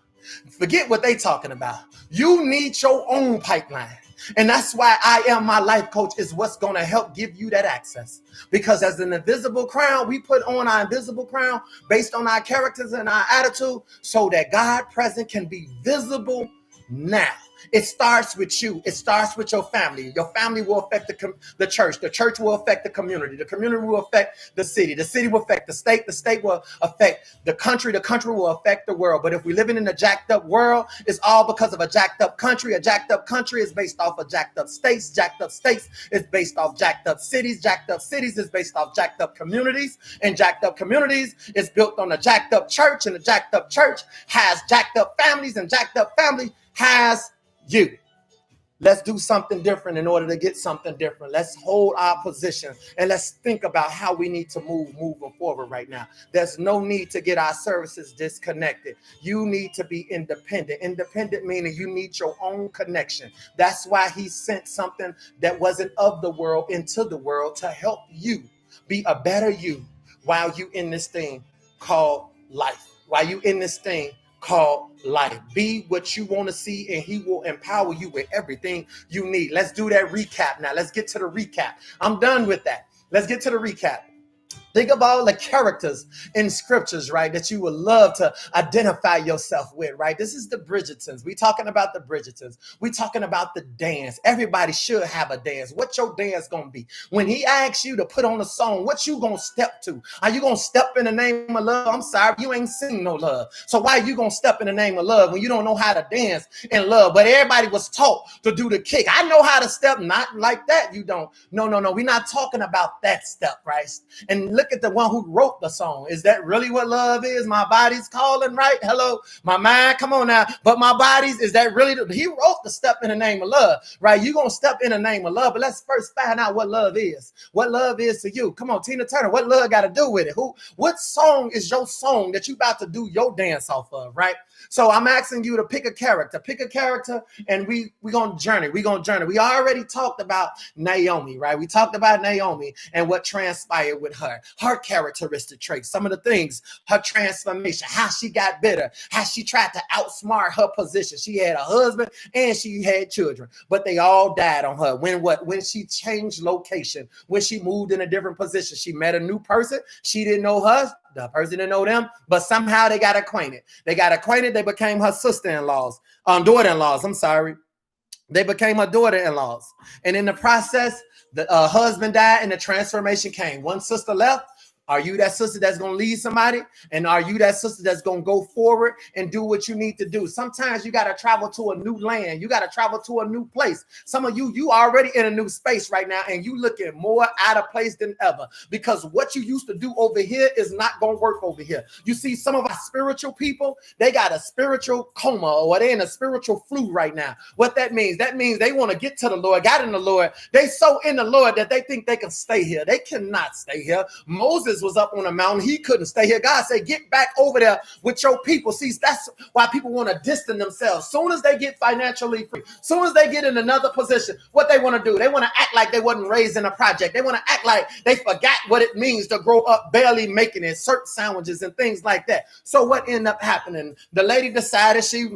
Forget what they talking about. You need your own pipeline. And that's why I Am My Life Coach is what's going to help give you that access. Because as an invisible crown, we put on our invisible crown based on our characters and our attitude so that God present can be visible now. It starts with you. It starts with your family. Your family will affect the church. The church will affect the community. The community will affect the city. The city will affect the state. The state will affect the country. The country will affect the world. But if we're living in a jacked up world, it's all because of a jacked up country. A jacked up country is based off of jacked up states. Jacked up states is based off jacked up cities. Jacked up cities is based off jacked up communities. And jacked up communities is built on a jacked up church. And a jacked up church has jacked up families. And jacked up family has you. Let's do something different in order to get something different. Let's hold our position and let's think about how we need to moving forward right now. There's no need to get our services disconnected. You need to be independent. Independent meaning you need your own connection. That's why he sent something that wasn't of the world into the world to help you be a better you while you in this thing called life. While you in this thing called life. Be what you want to see and he will empower you with everything you need. Let's do that recap now. Let's get to the recap. I'm done with that. Let's get to the recap. Think of all the characters in scriptures, right, that you would love to identify yourself with, right? This is the Bridgertons. We talking about the Bridgertons. We talking about the dance. Everybody should have a dance. What your dance going to be? When he asks you to put on a song, what you going to step to? Are you going to step in the name of love? I'm sorry, you ain't sing no love. So why are you going to step in the name of love when you don't know how to dance in love? But everybody was taught to do the kick. I know how to step, not like that. You don't. No. We're not talking about that step, right? And look at the one who wrote the song. Is that really what love is? My body's calling, right? Hello, my mind, come on now. But my body's, is that really? He wrote the step in the name of love, right? You're going to step in the name of love, but let's first find out what love is. What love is to you. Come on, Tina Turner, what love got to do with it? What song is your song that you about to do your dance off of, right? So I'm asking you to pick a character, and we're going to journey. We already talked about Naomi, right? We talked about Naomi and what transpired with her. her characteristic traits, some of the things, her transformation, how she got better, how she tried to outsmart her position. She had a husband and she had children, but they all died on her. When she changed location, when she moved in a different position, she met a new person. She didn't know her. The person didn't know them, but somehow they got acquainted. They became her sister-in-laws, daughter-in-laws. I'm sorry. They became her daughter-in-laws. And in the process, the husband died and the transformation came. One sister left. Are you that sister that's going to lead somebody? And are you that sister that's going to go forward and do what you need to do? Sometimes you got to travel to a new land. You got to travel to a new place. Some of you already in a new space right now, and you looking more out of place than ever because what you used to do over here is not going to work over here. You see, some of our spiritual people, they got a spiritual coma or they're in a spiritual flu right now. What that means they want to get to the Lord, got in the Lord. They so in the Lord that they think they can stay here. They cannot stay here. Moses was up on a mountain. He couldn't stay here. God said, get back over there with your people. See, that's why people want to distance themselves. Soon as they get financially free, soon as they get in another position, what they want to do, they want to act like they wasn't raised in a project. They want to act like they forgot what it means to grow up barely making it, certain sandwiches and things like that. So what ended up happening? The lady decided she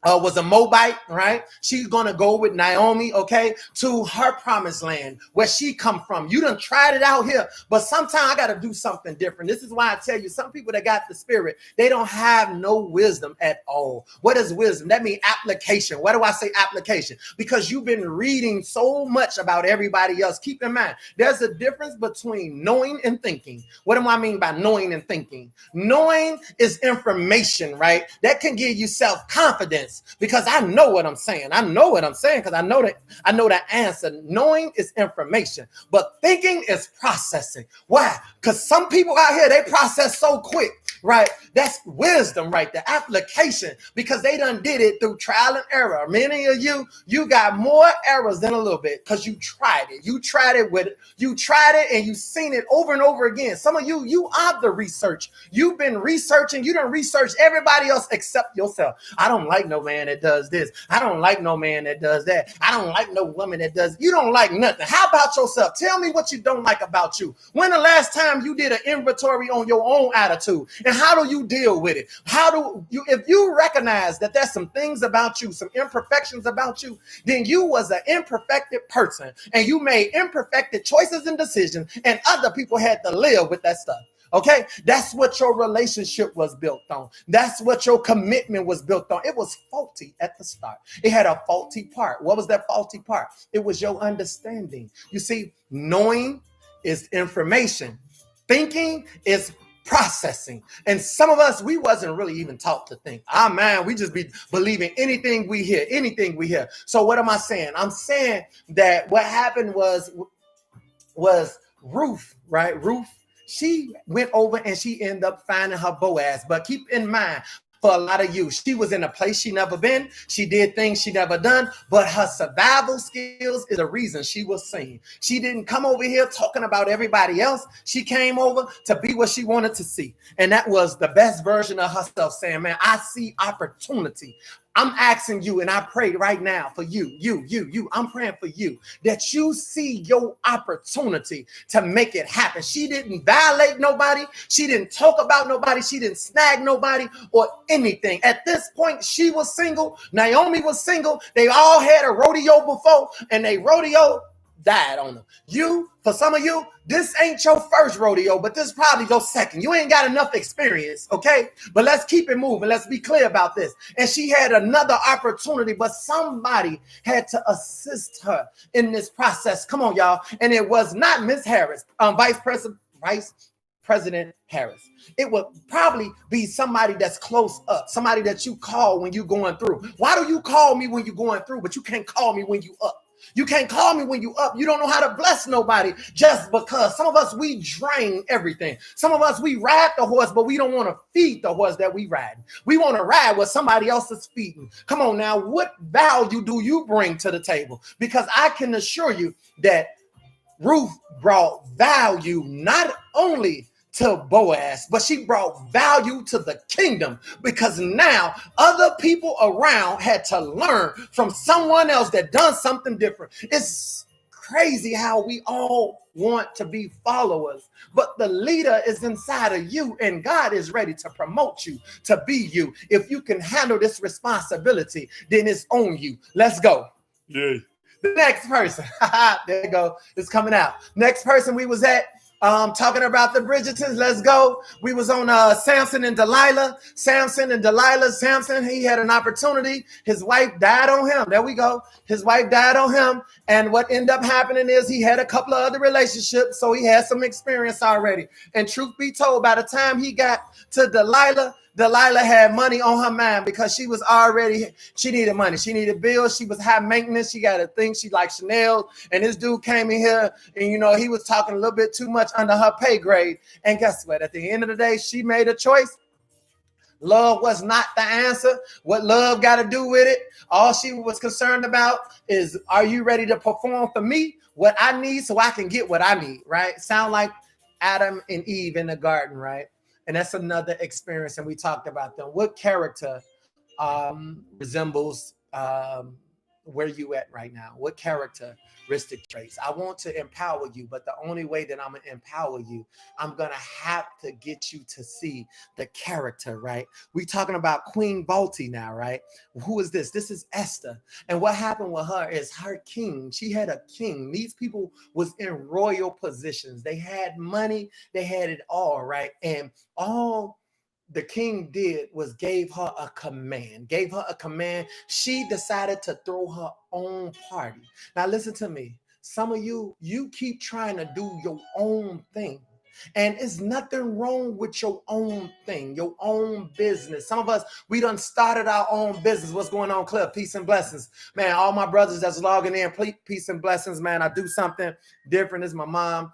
was a Moabite, right? She's going to go with Naomi, okay, to her promised land where she come from. You done tried it out here, but sometimes I got to do something different. This is why I tell you, some people that got the spirit, they don't have no wisdom at all. What is wisdom? That means application. Why do I say application? Because you've been reading so much about everybody else. Keep in mind, there's a difference between knowing and thinking. What do I mean by knowing and thinking? Knowing is information, right? That can give you self-confidence. Because I know what I'm saying. I know what I'm saying because I know the answer. Knowing is information, but thinking is processing. Why? Because some people out here, they process so quick, right? That's wisdom, right? The application, because they done did it through trial and error. Many of you got more errors than a little bit because you tried it. You tried it and you've seen it over and over again. Some of you are the research. You've been researching. You done researched everybody else except yourself. I don't like no man that does this. I don't like no man that does that. I don't like no woman that does. You don't like nothing. How about yourself? Tell me what you don't like about you. When the last time you did an inventory on your own attitude and how do you deal with it? How do you, if you recognize that there's some things about you, some imperfections about you, then you was an imperfected person and you made imperfected choices and decisions and other people had to live with that stuff. Okay, that's what your relationship was built on. That's what your commitment was built on. It was faulty at the start. It had a faulty part. What was that faulty part? It was your understanding. You see, knowing is information. Thinking is processing. And some of us, we wasn't really even taught to think. Man, we just be believing anything we hear. So what am I saying? I'm saying that what happened was Ruth, right? Ruth, she went over and she ended up finding her Boaz. But keep in mind, for a lot of you, she was in a place she never been. She did things she never done, but her survival skills is the reason she was seen. She didn't come over here talking about everybody else. She came over to be what she wanted to see. And that was the best version of herself saying, man, I see opportunity. I'm asking you, and I pray right now for you. I'm praying for you that you see your opportunity to make it happen. She didn't violate nobody. She didn't talk about nobody. She didn't snag nobody or anything. At this point, she was single. Naomi was single. They all had a rodeo before, and they rodeo died on them. For some of you, this ain't your first rodeo, but this is probably your second. You ain't got enough experience, okay? But let's keep it moving. Let's be clear about this. And she had another opportunity, but somebody had to assist her in this process. Come on, y'all. And it was not Miss Harris, Vice President Harris. It would probably be somebody that's close up, somebody that you call when you're going through. Why do you call me when you're going through, but you can't call me when you up? You can't call me when you up. You don't know how to bless nobody just because. Some of us, we drain everything. Some of us, we ride the horse, but we don't want to feed the horse that we ride. We want to ride what somebody else is feeding. Come on now, what value do you bring to the table? Because I can assure you that Ruth brought value not only to Boaz, but she brought value to the kingdom because now other people around had to learn from someone else that done something different. It's crazy how we all want to be followers, but the leader is inside of you, and God is ready to promote you to be you. If you can handle this responsibility, then it's on you. Let's go. Yeah. The next person, there you go, it's coming out. Next person we was at, talking about the Bridgertons. Let's go. We was on Samson and Delilah. Samson, he had an opportunity. His wife died on him. There we go. His wife died on him. And what ended up happening is he had a couple of other relationships, so he had some experience already. And truth be told, by the time he got to Delilah had money on her mind because she needed money. She needed bills. She was high maintenance. She got a thing. She liked Chanel. And this dude came in here and, he was talking a little bit too much under her pay grade. And guess what? At the end of the day, she made a choice. Love was not the answer. What love got to do with it? All she was concerned about is, are you ready to perform for me what I need so I can get what I need, right? Sound like Adam and Eve in the garden, right? And that's another experience, and we talked about them. What character resembles where you at right now? What characteristic traits? I want to empower you, but the only way that I'm going to empower you, I'm going to have to get you to see the character, right? We talking about Queen Balti now, right? Who is this? This is Esther. And what happened with her is her king. She had a king. These people was in royal positions. They had money. They had it all, right? And all the king did was gave her a command. She decided to throw her own party. Now listen to me. Some of you keep trying to do your own thing. And it's nothing wrong with your own thing, your own business. Some of us, we done started our own business. What's going on, Cliff? Peace and blessings. Man, all my brothers that's logging in, peace and blessings, man. I do something different. This is my mom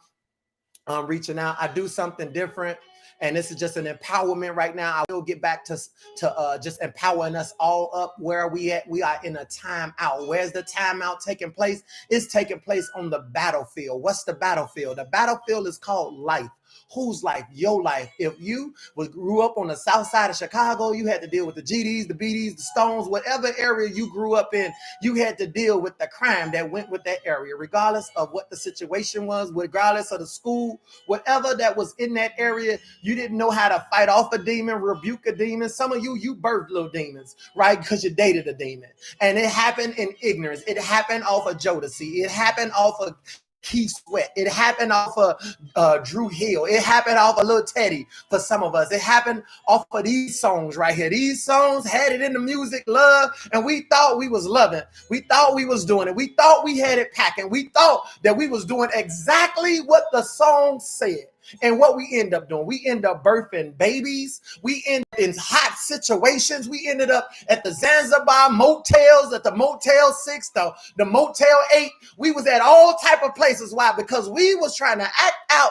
reaching out. I do something different. And this is just an empowerment right now. I will get back to just empowering us all up. Where are we at? We are in a timeout. Where's the timeout taking place? It's taking place on the battlefield. What's the battlefield? The battlefield is called life. Whose life? Your life. If you grew up on the south side of Chicago, you had to deal with the GDs, the BDs, the Stones, whatever area you grew up in, you had to deal with the crime that went with that area, regardless of what the situation was, regardless of the school, whatever that was in that area. You didn't know how to fight off a demon, rebuke a demon. Some of you birthed little demons, right? Because you dated a demon. And it happened in ignorance. It happened off of Jodeci. It happened off of Keith Sweat. It happened off of Drew Hill. It happened off of Lil Teddy for some of us. It happened off of these songs right here. These songs had it in the music, love, and we thought we was loving. We thought we was doing it. We thought we had it packing. We thought that we was doing exactly what the song said. And what we end up doing, we end up birthing babies. We end up in hot situations. We ended up at the Zanzibar motels, at the Motel 6, the Motel 8. We was at all type of places. Why? Because we was trying to act out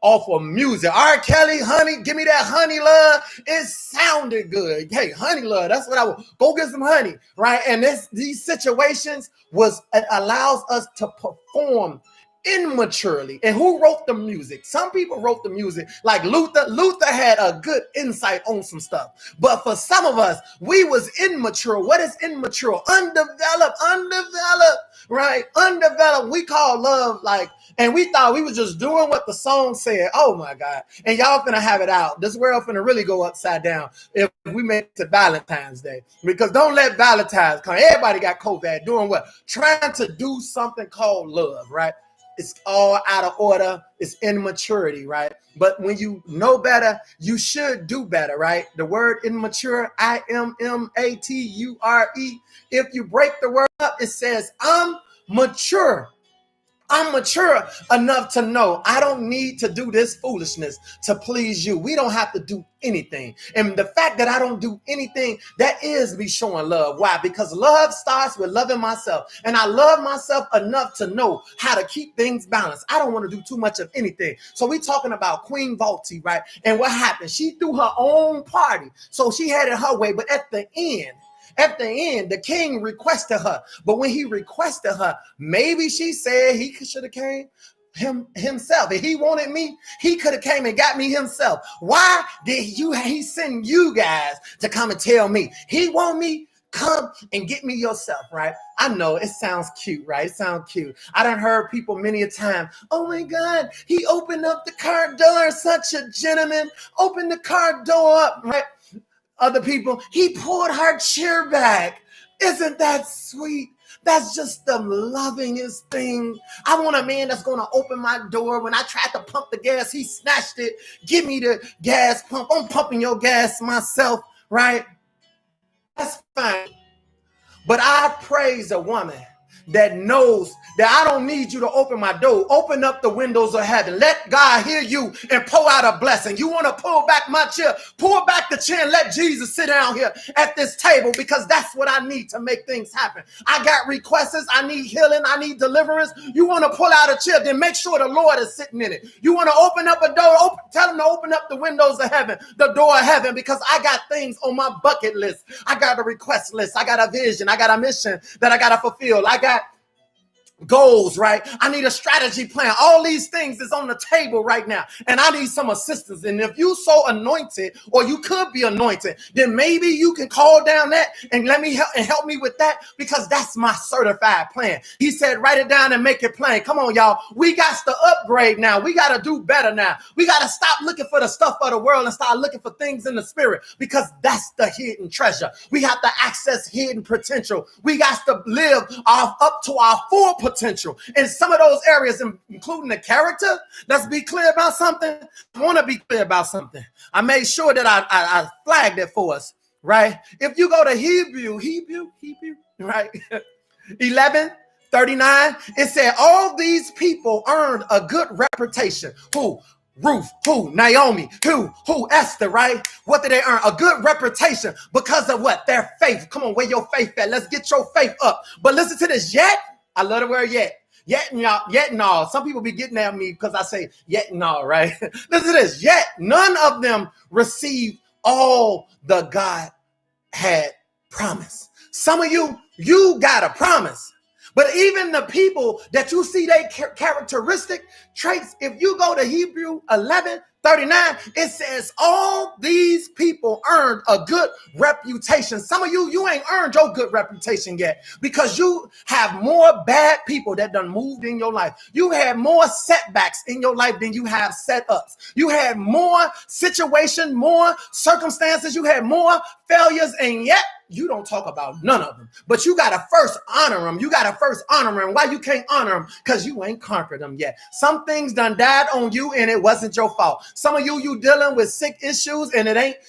off of music. R. Kelly, honey, give me that honey love. It sounded good. Hey, honey love, that's what I want. Go get some honey, right? And these situations it allows us to perform immaturely. And who wrote the music? Some people wrote the music, like Luther. Luther had a good insight on some stuff. But for some of us, we was immature. What is immature? Undeveloped, right? Undeveloped. We call love and we thought we was just doing what the song said. Oh my God. And y'all finna have it out. This world finna really go upside down if we make it to Valentine's Day. Because don't let Valentine's come. Everybody got COVID. Doing what? Trying to do something called love, right? It's all out of order. It's immaturity, right? But when you know better, you should do better, right? The word immature, immature. If you break the word up, it says, I'm mature. I'm mature enough to know I don't need to do this foolishness to please you. We don't have to do anything. And the fact that I don't do anything, that is me showing love. Why? Because love starts with loving myself. And I love myself enough to know how to keep things balanced. I don't want to do too much of anything. So we're talking about Queen Balti, right? And what happened? She threw her own party. So she had it her way. But at the end, the king requested her. But when he requested her, maybe she said he should have came himself. If he wanted me, he could have came and got me himself. Why did he send you guys to come and tell me? He want me. come and get me yourself, right? I know it sounds cute, right? It sounds cute. I done heard people many a time, oh my God, he opened up the car door, such a gentleman, opened the car door up, right? Other people, he pulled her chair back. Isn't that sweet? That's just the lovingest thing. I want a man that's going to open my door. When I tried to pump the gas, he snatched it. Give me the gas pump. I'm pumping your gas myself, right? That's fine. But I praise a woman that knows that I don't need you to open my door. Open up the windows of heaven. Let God hear you and pour out a blessing. You want to pull back my chair? Pull back the chair and let Jesus sit down here at this table, because that's what I need to make things happen. I got requests. I need healing. I need deliverance. You want to pull out a chair? Then make sure the Lord is sitting in it. You want to open up a door? Tell him to open up the windows of heaven, the door of heaven, because I got things on my bucket list. I got a request list. I got a vision. I got a mission that I got to fulfill. I got goals, right? I need a strategy plan. All these things is on the table right now, and I need some assistance. And if you so anointed, or you could be anointed, then maybe you can call down that and let me help me with that, because that's my certified plan. He said, write it down and make it plain. Come on, y'all. We got to upgrade now. We got to do better now. We got to stop looking for the stuff of the world and start looking for things in the spirit, because that's the hidden treasure. We have to access hidden potential. We got to live up to our full potential in some of those areas, including the character. Let's be clear about something. I want to be clear about something. I made sure that I flagged it for us, right? If you go to Hebrew, right? 11:39, it said all these people earned a good reputation. Who? Ruth, who? Naomi, who? Esther, right? What did they earn? A good reputation because of what? Their faith. Come on, where your faith at? Let's get your faith up. But listen to this. Yet, I love the word yet. Yet and all. Some people be getting at me because I say yet and all, right? Listen to this. Yet none of them received all the God had promised. Some of you got a promise. But even the people that you see their characteristic traits, if you go to Hebrew 11:39, it says all these people earned a good reputation. Some of you ain't earned your good reputation yet, because you have more bad people that done moved in your life. You had more setbacks in your life than you have setups. You had more situations, more circumstances. You had more failures, and yet you don't talk about none of them. But you got to first honor them. You got to first honor them. Why you can't honor them? Because you ain't conquered them yet. Some things done died on you, and it wasn't your fault. Some of you dealing with sick issues, and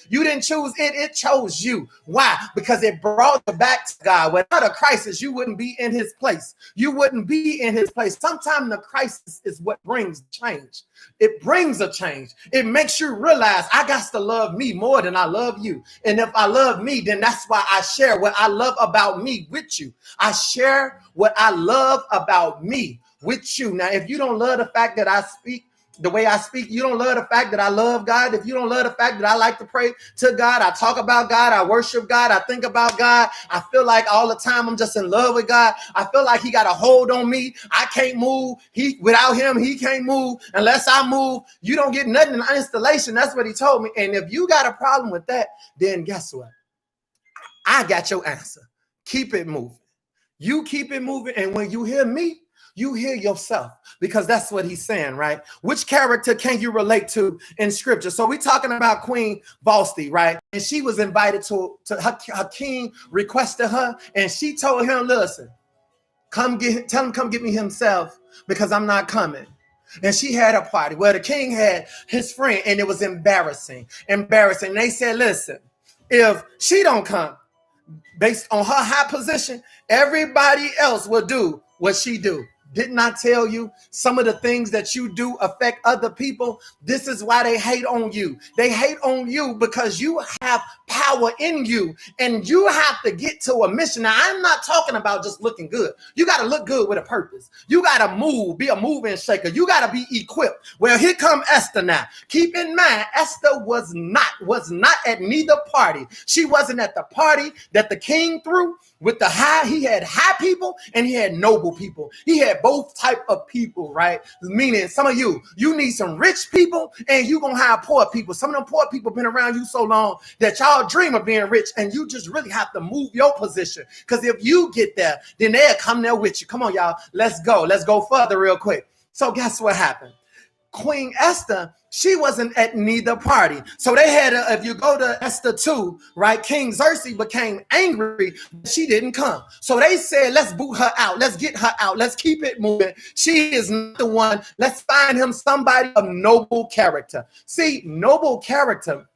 you didn't choose it. It chose you. Why? Because it brought you back to God. Without a crisis, you wouldn't be in his place. You wouldn't be in his place. Sometimes the crisis is what brings change. It brings a change. It makes you realize I got to love me more than I love you. And if I love me, then that's why I share what I love about me with you. I share what I love about me with you. Now, if you don't love the fact that I speak the way I speak, you don't love the fact that I love God, if you don't love the fact that I like to pray to God, I talk about God, I worship God, I think about God, I feel like all the time I'm just in love with God, I feel like he got a hold on me, I can't move, without him, he can't move, unless I move, you don't get nothing in installation. That's what he told me. And if you got a problem with that, then guess what? I got your answer. Keep it moving. You keep it moving, and when you hear me, you hear yourself, because that's what he's saying, right? Which character can you relate to in scripture? So we're talking about Queen Vashti, right? And she was invited to her king requested her, and she told him, listen, tell him come get me himself, because I'm not coming. And she had a party where the king had his friend, and it was embarrassing. They said, listen, if she don't come, based on her high position, everybody else will do what she do. Didn't I tell you some of the things that you do affect other people? This is why they hate on you. They hate on you because you have power in you, and you have to get to a mission. Now, I'm not talking about just looking good. You got to look good with a purpose. You got to move, be a moving shaker. You got to be equipped. Well, here come Esther now. Keep in mind, Esther was not at neither party. She wasn't at the party that the king threw with the high. He had high people and he had noble people. He had at both type of people, right? Meaning some of you need some rich people and you gonna have poor people. Some of them poor people been around you so long that y'all dream of being rich and you just really have to move your position. Because if you get there, then they'll come there with you. Come on, y'all. Let's go. Let's go further real quick. So guess what happened? Queen Esther, she wasn't at neither party. So they had, if you go to Esther 2, right, King Xerxes became angry. She didn't come. So they said, let's boot her out. Let's get her out. Let's keep it moving. She is not the one. Let's find him somebody of noble character. See, noble character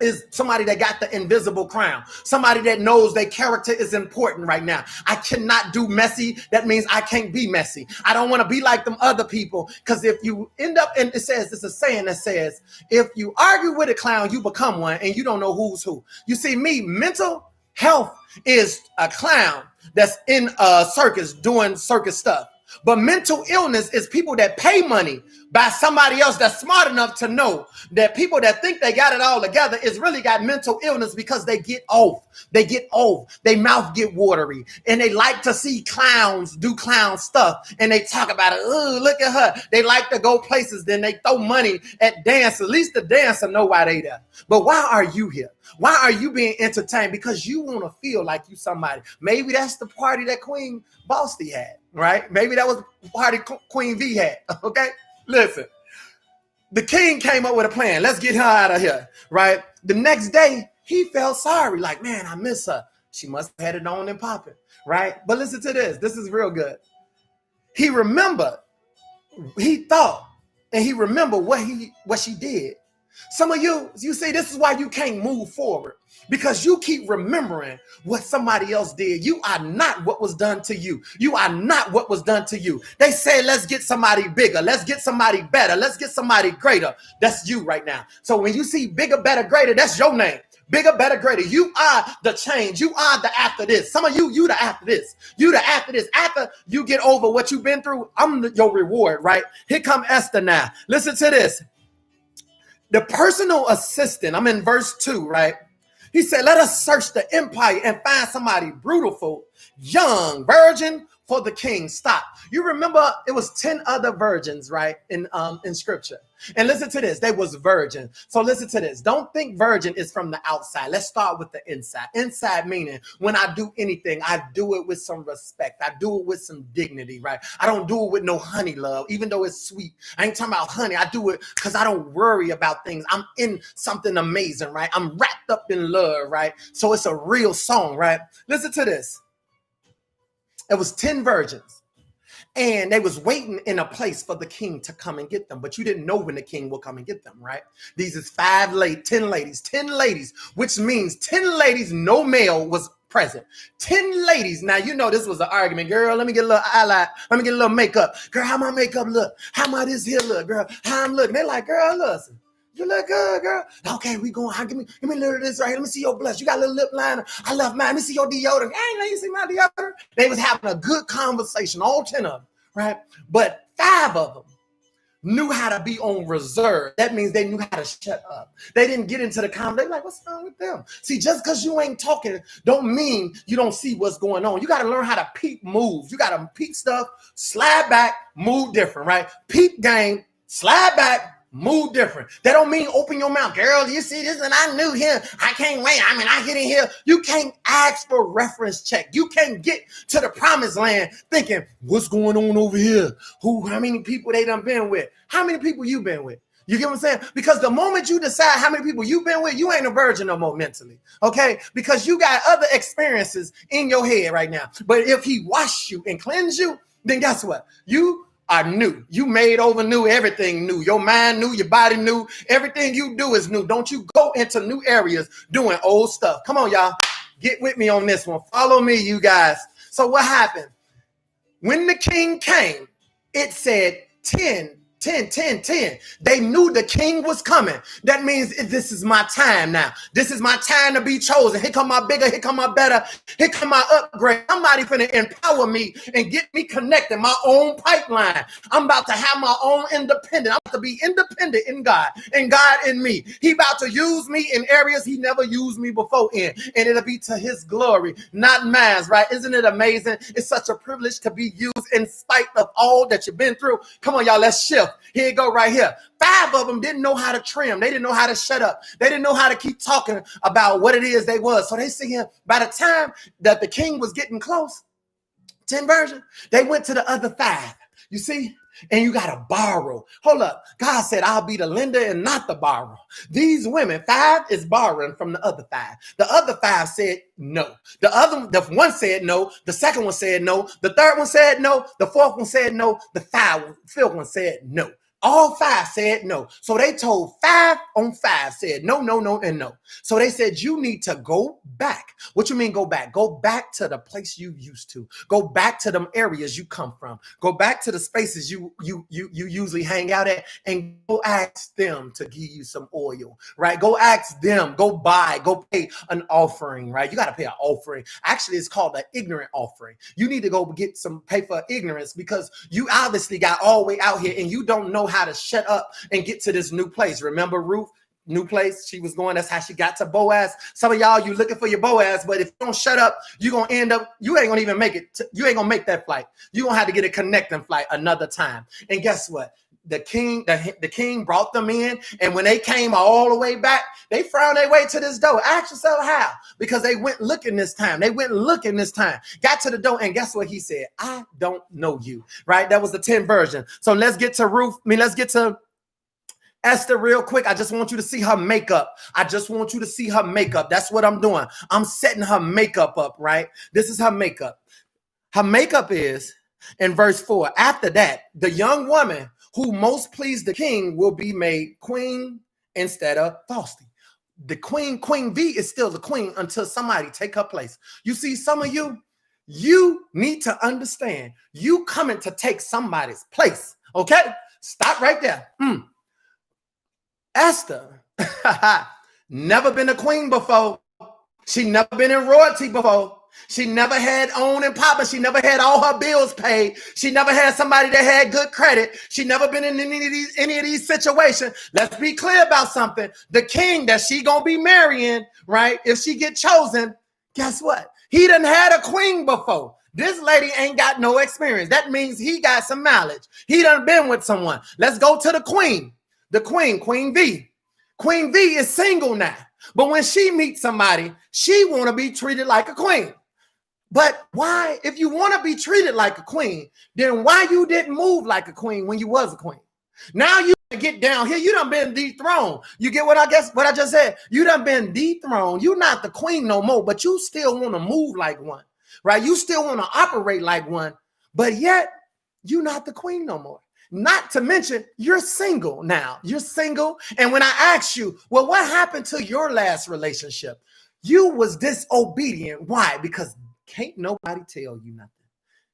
is somebody that got the invisible crown, somebody that knows their character is important right now. I cannot do messy. That means I can't be messy. I don't want to be like them other people, because if you end up, and it says, it's a saying that says, if you argue with a clown, you become one and you don't know who's who. You see, me, mental health is a clown that's in a circus doing circus stuff. But mental illness is people that pay money by somebody else that's smart enough to know that people that think they got it all together is really got mental illness, because they get off. They get old. Their mouth get watery. And they like to see clowns do clown stuff. And they talk about it. Oh, look at her. They like to go places. Then they throw money at dance. At least the dancer know why they there. But why are you here? Why are you being entertained? Because you want to feel like you somebody. Maybe that's the party that Queen Bosty had, right? Maybe that was the party Queen V had, okay? Listen, the king came up with a plan. Let's get her out of here, right? The next day, he felt sorry. Like, man, I miss her. She must have had it on and popping, right? But listen to this. This is real good. He remembered, he thought, and he remembered what she did. Some of you see, this is why you can't move forward, because you keep remembering what somebody else did. You are not what was done to you. You are not what was done to you. They say, let's get somebody bigger. Let's get somebody better. Let's get somebody greater. That's you right now. So when you see bigger, better, greater, that's your name. Bigger, better, greater. You are the change. You are the after this. Some of you the after this. You the after this. After you get over what you've been through, I'm your reward, right? Here come Esther now. Listen to this. The personal assistant, I'm in verse 2, right? He said, let us search the empire and find somebody beautiful, young, virgin for the king. Stop. You remember it was 10 other virgins, right? In scripture. And listen to this. They was virgin. So listen to this. Don't think virgin is from the outside. Let's start with the inside. Inside meaning when I do anything, I do it with some respect. I do it with some dignity, right? I don't do it with no honey love, even though it's sweet. I ain't talking about honey. I do it because I don't worry about things. I'm in something amazing, right? I'm wrapped up in love, right? So it's a real song, right? Listen to this. It was 10 virgins. And they was waiting in a place for the king to come and get them. But you didn't know when the king will come and get them, right? These is 10 ladies, which means 10 ladies, no male was present. 10 ladies. Now, you know, this was an argument. Girl, let me get a little eyeliner. Let me get a little makeup. Girl, how my makeup look? How my this here look? Girl, how I'm looking? They're like, girl, listen. You look good, girl. Okay, we going. Give me a little of this right here. Let me see your blush. You got a little lip liner. I love mine. Let me see your deodorant. I ain't let you see my deodorant. They was having a good conversation, all 10 of them, right? But 5 of them knew how to be on reserve. That means they knew how to shut up. They didn't get into the conversation. They like, what's wrong with them? See, just because you ain't talking don't mean you don't see what's going on. You got to learn how to peep moves. You got to peep stuff, slide back, move different, right? Peep game, slide back, move different. That don't mean open your mouth. Girl, you see this and I knew him. I can't wait. I mean, I get in here. You can't ask for reference check. You can't get to the promised land thinking, what's going on over here? How many people they done been with? How many people you been with? You get what I'm saying? Because the moment you decide how many people you've been with, you ain't a virgin no more mentally, okay? Because you got other experiences in your head right now. But if he wash you and cleanse you, then guess what? You are new. You made over new, everything new. Your mind new, your body new. Everything you do is new. Don't you go into new areas doing old stuff. Come on, y'all. Get with me on this one. Follow me, you guys. So what happened? When the king came, it said 10 10, 10, 10. They knew the king was coming. That means this is my time now. This is my time to be chosen. Here come my bigger, here come my better, here come my upgrade. Somebody finna empower me and get me connected, my own pipeline. I'm about to have my own independent. I'm about to be independent in God and God in me. He about to use me in areas he never used me before in. And it'll be to his glory, not mine, right? Isn't it amazing? It's such a privilege to be used in spite of all that you've been through. Come on, y'all, let's shift. Here you go right here. 5 of them didn't know how to trim. They didn't know how to shut up. They didn't know how to keep talking about what it is they was. So they see him. By the time that the king was getting close, 10 version, they went to the other 5. You see? And you got to borrow. Hold up. God said, I'll be the lender and not the borrower. These women, 5 is borrowing from the other 5. The other 5 said no. The one said no. The second one said no. The third one said no. The fourth one said no. The fifth one said no. All 5 said no. So they told 5 on 5 said no, no, no, and no. So they said, you need to go back. What you mean go back? Go back to the place you used to. Go back to them areas you come from. Go back to the spaces you usually hang out at and go ask them to give you some oil, right? Go ask them, go pay an offering, right? You got to pay an offering. Actually, it's called an ignorant offering. You need to go pay for ignorance because you obviously got all the way out here and you don't know how to shut up and get to this new place. Remember Ruth? New place she was going. That's how she got to Boaz. Some of y'all, you looking for your Boaz, but if you don't shut up, you're going to end up, you ain't going to even make it. You ain't going to make that flight. You're going to have to get a connecting flight another time. And guess what? The king brought them in. And when they came all the way back, they found their way to this door. Ask yourself how, because they went looking this time. Got to the door. And guess what he said? I don't know you, right? That was the 10 version. So let's get to Esther real quick. I just want you to see her makeup. That's what I'm doing. I'm setting her makeup up, right? This is her makeup. Her makeup is in verse 4. After that, the young woman who most pleased the king will be made queen instead of Vashti. The queen V is still the queen until somebody take her place. You see, some of you need to understand you coming to take somebody's place. Okay? Stop right there. Esther, never been a queen before. She never been in royalty before. She never had own and popping. She never had all her bills paid. She never had somebody that had good credit. She never been in any of these situations. Let's be clear about something. The king that she gonna be marrying, right? If she get chosen, guess what? He done had a queen before. This lady ain't got no experience. That means he got some knowledge. He done been with someone. Let's go to the queen. The queen, Queen V. Queen V is single now. But when she meets somebody, she want to be treated like a queen. But why, if you want to be treated like a queen, then why you didn't move like a queen when you was a queen? Now you get down here. You done been dethroned. You get what I just said? You done been dethroned. You're not the queen no more, but you still want to move like one, right? You still want to operate like one, but yet you're not the queen no more. Not to mention, you're single now. You're single. And when I ask you, well, what happened to your last relationship? You was disobedient. Why? Because can't nobody tell you nothing.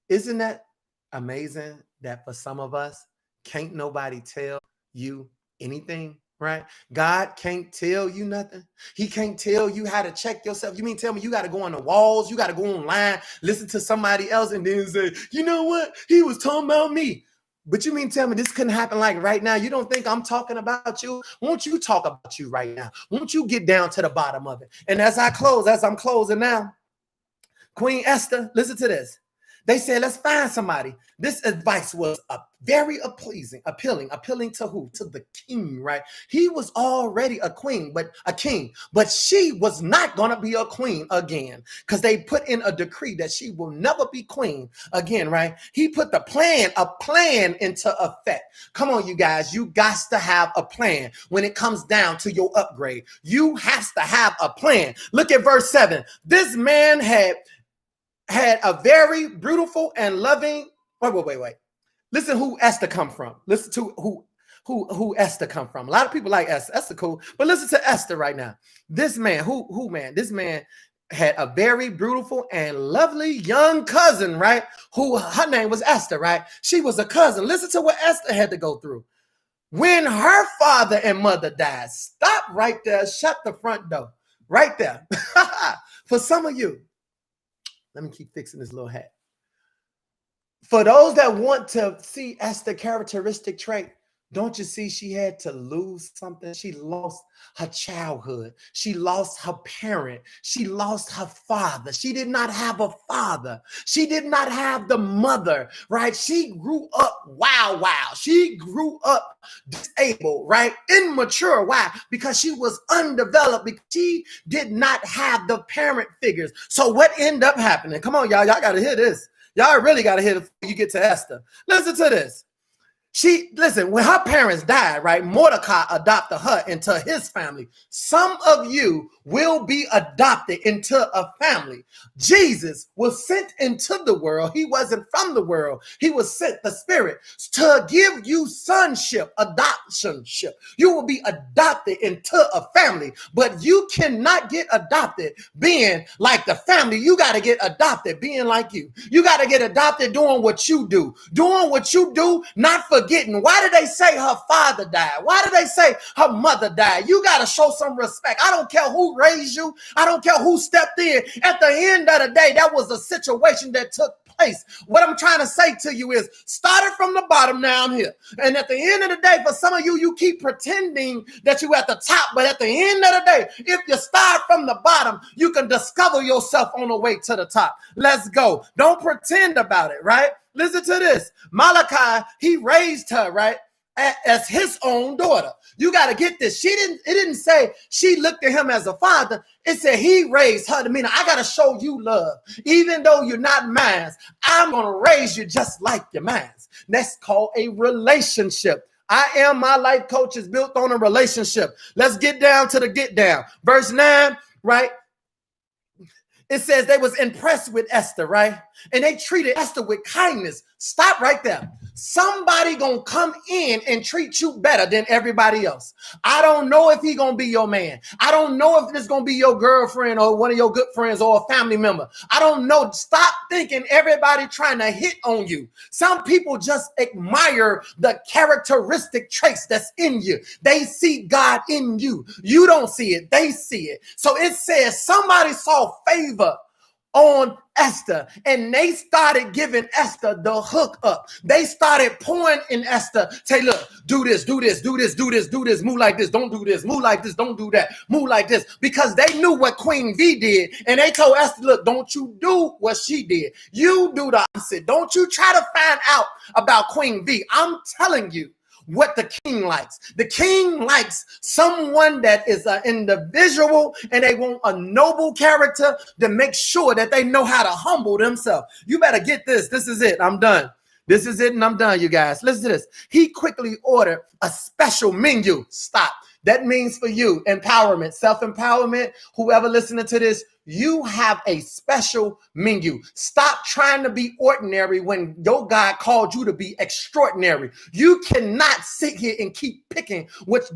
Isn't that amazing that for some of us, can't nobody tell you anything, right? God can't tell you nothing. He can't tell you how to check yourself. You mean tell me you got to go on the walls, you got to go online, listen to somebody else and then say, you know what? He was talking about me. But you mean tell me this couldn't happen like right now? You don't think I'm talking about you? Won't you talk about you right now? Won't you get down to the bottom of it? And as I'm closing now, Queen Esther, listen to this. They said, let's find somebody. This advice was very appealing to who? To the king, right? He was already a king, but she was not going to be a queen again because they put in a decree that she will never be queen again, right? He put a plan into effect. Come on, you guys, you got to have a plan when it comes down to your upgrade. You have to have a plan. Look at verse 7. This man had a very beautiful and loving. Wait. Listen who Esther come from. Listen to who Esther come from. A lot of people like Esther. Esther cool, but listen to Esther right now. This man, this man had a very beautiful and lovely young cousin, right? Who her name was Esther, right? She was a cousin. Listen to what Esther had to go through. when her father and mother died. Stop right there. Shut the front door. Right there. For some of you, let me keep fixing this little hat. For those that want to see Esther characteristic trait, don't you see she had to lose something? She lost her childhood. She lost her parent. She lost her father. She did not have a father. She did not have the mother, right? She grew up wow. She grew up disabled, right? Immature. Why? Because she was undeveloped, because she did not have the parent figures. So what ended up happening? Come on, y'all. Y'all got to hear this. Y'all really got to hear it before you get to Esther. Listen to this. Listen, when her parents died, right, Mordecai adopted her into his family. Some of you will be adopted into a family. Jesus was sent into the world. He wasn't from the world. He was sent, the Spirit, to give you sonship, adoptionship. You will be adopted into a family, but you cannot get adopted being like the family. You got to get adopted being like you. You got to get adopted doing what you do. Doing what you do, not forgetting. Why did they say her father died? Why did they say her mother died? You got to show some respect. I don't care who raised you. I don't care who stepped in. At the end of the day, that was a situation that took place. What I'm trying to say to you is, started from the bottom, now I'm here. And at the end of the day, for some of you, you keep pretending that you at the top, but at the end of the day, if you start from the bottom, you can discover yourself on the way to the top. Let's go. Don't pretend about it, right? Listen to this. Malachi, he raised her, right, as his own daughter. You got to get this. It didn't say she looked at him as a father. It said he raised her to me. Now, I got to show you love. Even though you're not mine, I'm going to raise you just like your mine. That's called a relationship. I am my life coach is built on a relationship. Let's get down to the get down. Verse 9, right? It says they was impressed with Esther, right? And they treated Esther with kindness. Stop right there. Somebody gonna come in and treat you better than everybody else. I don't know if he gonna be your man. I don't know if this gonna be your girlfriend or one of your good friends or a family member. I don't know. Stop thinking everybody trying to hit on you. Some people just admire the characteristic traits that's in you. They see God in you. You don't see it. They see it. So it says somebody saw favor on Esther, and they started giving Esther the hook up. They started pouring in Esther. Say, look, do this, do this, do this, do this, do this, move like this, don't do this, move like this, don't do that, move like this, because they knew what Queen V did, and they told Esther, look, don't you do what she did. You do the opposite. Don't you try to find out about Queen V. I'm telling you what the king likes. The king likes someone that is an individual, and they want a noble character to make sure that they know how to humble themselves. You better get this. This is it. I'm done. This is it, and I'm done, you guys. Listen to this. He quickly ordered a special menu. Stop. That means for you, empowerment, self-empowerment, whoever listening to this, you have a special menu. Stop trying to be ordinary when your God called you to be extraordinary. You cannot sit here and keep picking what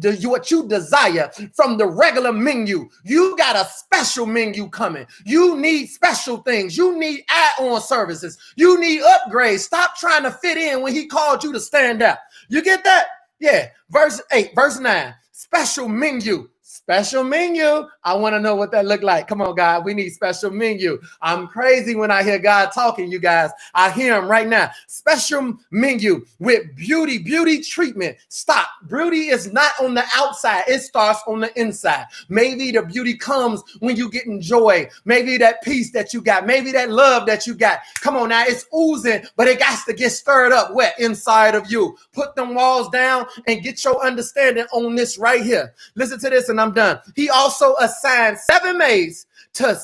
you desire from the regular menu. You got a special menu coming. You need special things. You need add-on services. You need upgrades. Stop trying to fit in when he called you to stand out. You get that? Yeah. Verse 8, verse 9. Special menu. Special menu. I want to know what that look like. Come on, God. We need special menu. I'm crazy when I hear God talking, you guys. I hear him right now. Special menu with beauty treatment. Stop. Beauty is not on the outside. It starts on the inside. Maybe the beauty comes when you get joy. Maybe that peace that you got. Maybe that love that you got. Come on now. It's oozing, but it got to get stirred up wet inside of you. Put them walls down and get your understanding on this right here. Listen to this and I'm done. He also assigned 7 maids to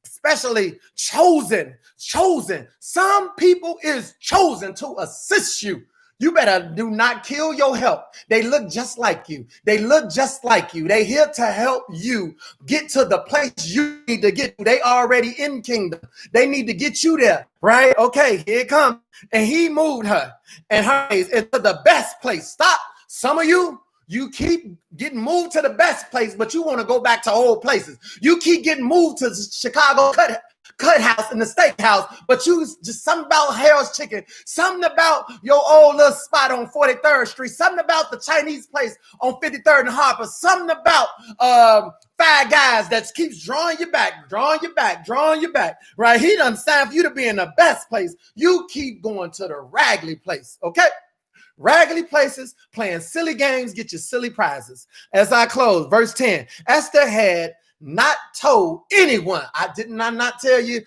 specially chosen. Some people is chosen to assist you. You better do not kill your help. They look just like you. They look just like you. They here to help you get to the place you need to get to. They already in kingdom. They need to get you there, right? Okay, here it comes. And he moved her and her into the best place. Stop. Some of you keep getting moved to the best place, but you want to go back to old places. You keep getting moved to Chicago cut house and the steakhouse, but you just something about Harold's Chicken, something about your old little spot on 43rd Street, something about the Chinese place on 53rd and Harper, something about Five Guys that keeps drawing you back, right? He done signed for you to be in the best place. You keep going to the raggedy place, okay? Raggedy places, playing silly games, get your silly prizes. As I close, verse 10, Esther had not told anyone. Did not tell you,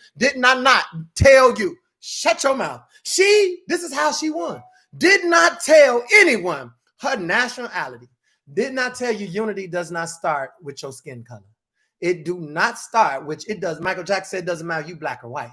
shut your mouth. This is how she won. Did not tell anyone her nationality. Did not tell you unity does not start with your skin color. It do not start, which it does. Michael Jackson said it doesn't matter you black or white.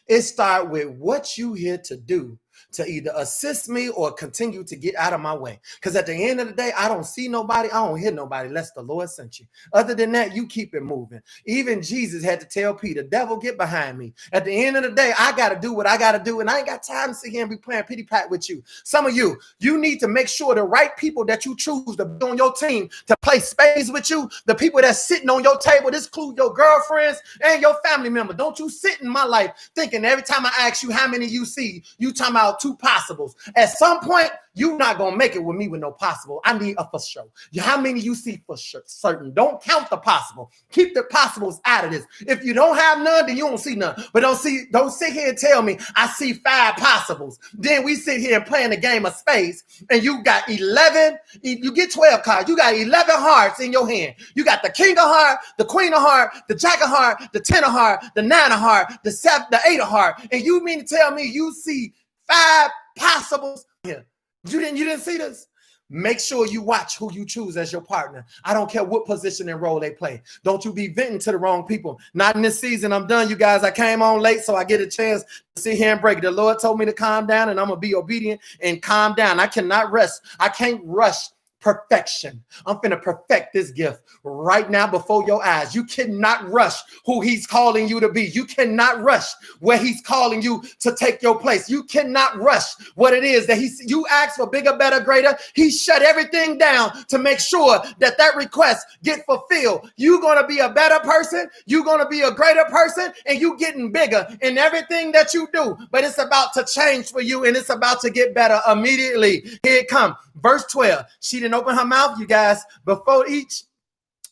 It start with what you here to do to either assist me or continue to get out of my way. Because at the end of the day, I don't see nobody, I don't hear nobody unless the Lord sent you. Other than that, you keep it moving. Even Jesus had to tell Peter, devil, get behind me. At the end of the day, I got to do what I got to do, and I ain't got time to sit here and be playing pity pat with you. Some of you need to make sure the right people that you choose to be on your team to play spades with you, the people that's sitting on your table, this include your girlfriends and your family members. Don't you sit in my life thinking every time I ask you how many you see, you talking about two possibles. At some point, you're not going to make it with me with no possible. I need a for sure. How many you see for sure? Certain. Don't count the possible. Keep the possibles out of this. If you don't have none, then you don't see none. But don't sit here and tell me I see 5 possibles. Then we sit here and playing a game of spades, and you got 11. You get 12 cards. You got 11 hearts in your hand. You got the king of heart, the queen of heart, the jack of heart, the 10 of heart, the 9 of heart, the 7, the 8 of heart. And you mean to tell me you see 5 possibles here? You didn't see this? Make sure you watch who you choose as your partner. I don't care what position and role they play. Don't you be venting to the wrong people. Not in this season. I'm done, you guys. I came on late, so I get a chance to sit here and break it. The Lord told me to calm down, and I'm going to be obedient and calm down. I cannot rest. I can't rush perfection. I'm finna perfect this gift right now before your eyes. You cannot rush who he's calling you to be. You cannot rush where he's calling you to take your place. You cannot rush what it is that you ask for bigger, better, greater. He shut everything down to make sure that request get fulfilled. You're going to be a better person. You're going to be a greater person, and you getting bigger in everything that you do. But it's about to change for you, and it's about to get better immediately. Here it comes. Verse 12. She didn't open her mouth, you guys, before each,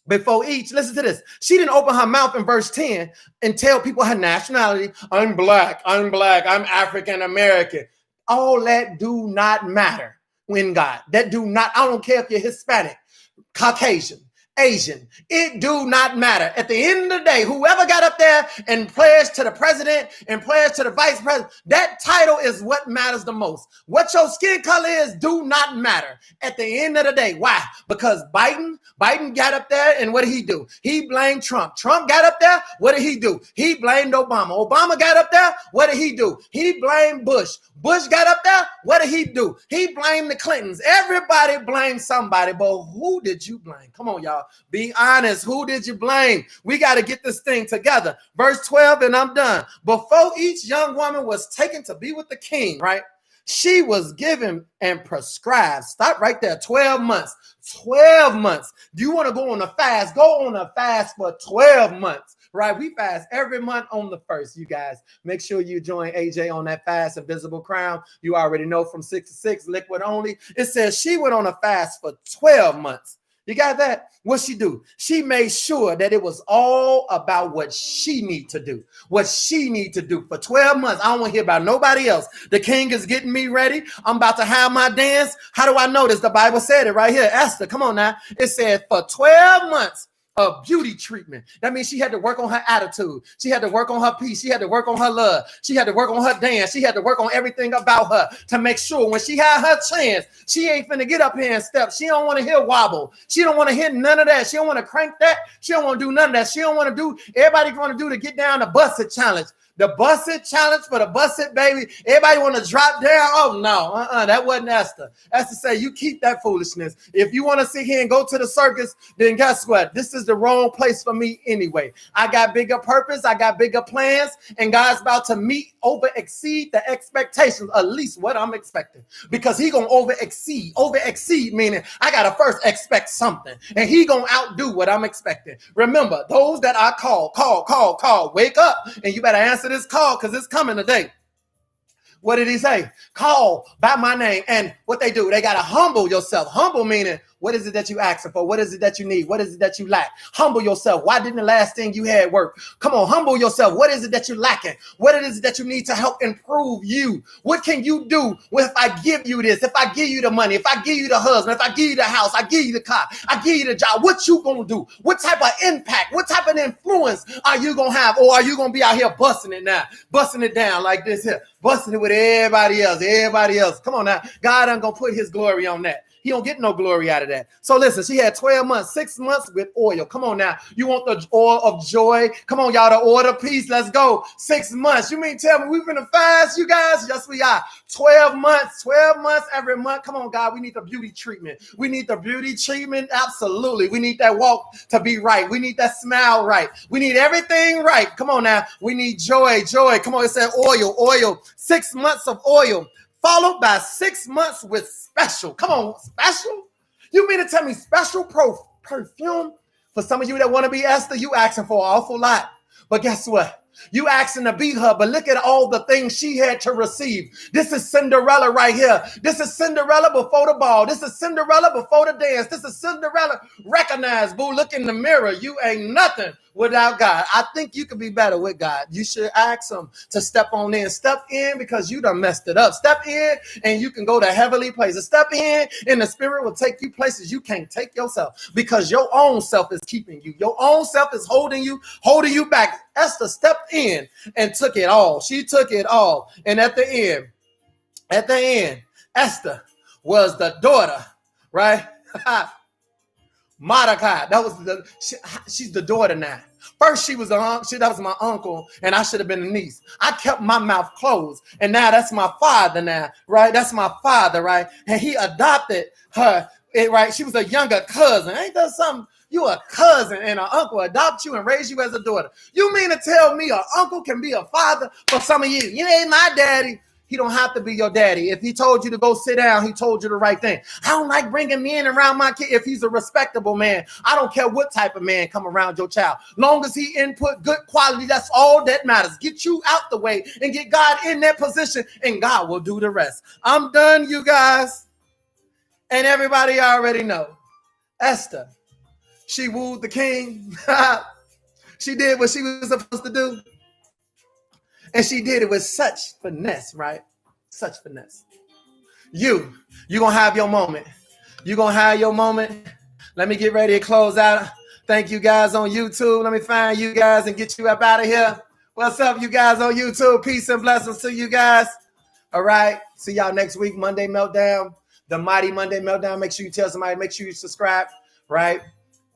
listen to this. She didn't open her mouth in verse 10 and tell people her nationality. I'm black, I'm African American. All that do not matter when God. That do not, I don't care if you're Hispanic, Caucasian, Asian. It do not matter. At the end of the day, whoever got up there and pledged to the president and pledged to the vice president, that title is what matters the most. What your skin color is do not matter at the end of the day. Why? Because Biden got up there, and what did he do? He blamed Trump. Trump got up there. What did he do? He blamed Obama. Obama got up there. What did he do? He blamed Bush. Bush got up there. What did he do? He blamed the Clintons. Everybody blamed somebody, but who did you blame? Come on, y'all. Be honest. Who did you blame? We got to get this thing together. Verse 12, and I'm done. Before each young woman was taken to be with the king, right? She was given and prescribed. Stop right there. 12 months. 12 months. Do you want to go on a fast? Go on a fast for 12 months. Right? We fast every month on the 1st, you guys. Make sure you join AJ on that fast, Invisible Crown. You already know from 6 to 6, liquid only. It says she went on a fast for 12 months. You got that? What she do? She made sure that it was all about what she need to do. What she need to do for 12 months. I don't want to hear about nobody else. The king is getting me ready. I'm about to have my dance. How do I know this? The Bible said it right here. Esther, come on now. It said for 12 months of beauty treatment. That means she had to work on her attitude. She had to work on her peace. She had to work on her love. She had to work on her dance. She had to work on everything about her to make sure when she had her chance, she ain't finna get up here and step. She don't want to hear wobble. She don't want to hear none of that. She don't want to crank that. She don't want to do none of that. She don't want to do everybody want to do to get down the busted challenge. The busted challenge for the busted baby. Everybody want to drop down. Oh, no. That wasn't Esther. Esther said, you keep that foolishness. If you want to sit here and go to the circus, then guess what? This is the wrong place for me anyway. I got bigger purpose. I got bigger plans. And God's about to meet, exceed the expectations, at least what I'm expecting. Because he going to exceed, meaning I got to first expect something. And he going to outdo what I'm expecting. Remember, those that I call, wake up. And you better answer this call because it's coming today. What did he say? Call by my name. And what they do, they got to humble yourself. Humble meaning, what is it that you asking for? What is it that you need? What is it that you lack? Humble yourself. Why didn't the last thing you had work? Come on, humble yourself. What is it that you're lacking? What is it that you need to help improve you? What can you do if I give you this? If I give you the money, if I give you the husband, if I give you the house, I give you the car, I give you the job, what you gonna do? What type of impact, what type of influence are you gonna have? Or are you gonna be out here busting it now, busting it down like this here, busting it with everybody else? Come on now. God ain't gonna put his glory on that. He don't get no glory out of that. So listen, she had 12 months, 6 months with oil. Come on now. You want the oil of joy? Come on, y'all, the oil of peace. Let's go. 6 months. You mean tell me we've been fast, you guys? Yes, we are. 12 months every month. Come on, God. We need the beauty treatment. We need the beauty treatment. Absolutely. We need that walk to be right. We need that smile right. We need everything right. Come on now. We need joy. Come on. It said oil. 6 months of oil, followed by 6 months with special. Come on, special? You mean to tell me special perfume? For some of you that want to be Esther, you asking for an awful lot. But guess what? You asking to be her, but look at all the things she had to receive. This is Cinderella right here. This is Cinderella before the ball. This is Cinderella before the dance. This is Cinderella. Recognize, boo, look in the mirror. You ain't nothing without God. I think you could be better with God. You should ask him to step on in. Step in because you done messed it up. Step in and you can go to heavenly places. Step in and the spirit will take you places you can't take yourself because your own self is keeping you. Your own self is holding you back. Esther stepped in and took it all. She took it all. And at the end, Esther was the daughter, right? Mordecai. She's the daughter now. First, that was my uncle, and I should have been the niece. I kept my mouth closed, and now that's my father now, right? That's my father, right? And he adopted her, right? She was a younger cousin. Ain't that something? You a cousin, and an uncle adopt you and raise you as a daughter. You mean to tell me an uncle can be a father for some of you? You ain't my daddy. He don't have to be your daddy. If he told you to go sit down, he told you the right thing. I don't like bringing men around my kid. If he's a respectable man, I don't care what type of man come around your child. Long as he input good quality, that's all that matters. Get you out the way and get God in that position, and God will do the rest. I'm done, you guys. And everybody already know. Esther, she wooed the king. She did what she was supposed to do. And she did it with such finesse, right? Such finesse. You're going to have your moment. You're going to have your moment. Let me get ready to close out. Thank you guys on YouTube. Let me find you guys and get you up out of here. What's up, you guys on YouTube? Peace and blessings to you guys. All right. See y'all next week, Monday Meltdown. The Mighty Monday Meltdown. Make sure you tell somebody. Make sure you subscribe, right?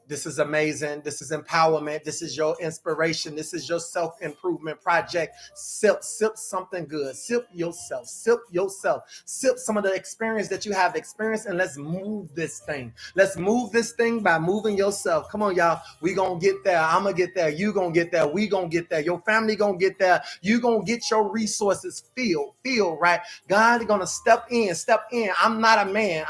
This is amazing. This is empowerment. This is your inspiration. This is your self-improvement project. Sip something good. Sip yourself. Sip some of the experience that you have experienced, and let's move this thing. Let's move this thing by moving yourself. Come on, y'all. We gonna get there. I'm gonna get there. You gonna get there. We gonna get there. Your family gonna get there. You gonna get your resources filled, right? God is gonna step in. I'm not a man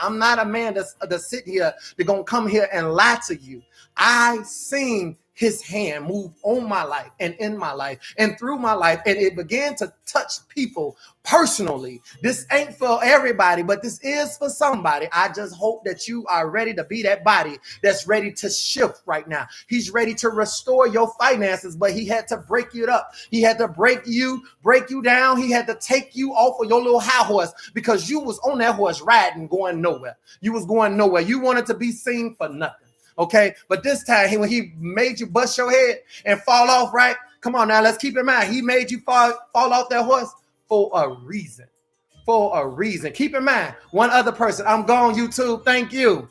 that's sitting here. They're gonna come here and lie to you. I seen his hand move on my life and in my life and through my life, and it began to touch people personally. This ain't for everybody, but this is for somebody. I just hope that you are ready to be that body that's ready to shift right now. He's ready to restore your finances, but he had to break it up. He had to break you down. He had to take you off of your little high horse because you was on that horse riding, going nowhere. You was going nowhere. You wanted to be seen for nothing. Okay, but this time when he made you bust your head and fall off, right? Come on now, let's keep in mind, he made you fall off that horse for a reason. Keep in mind, one other person. I'm gone, YouTube. Thank you.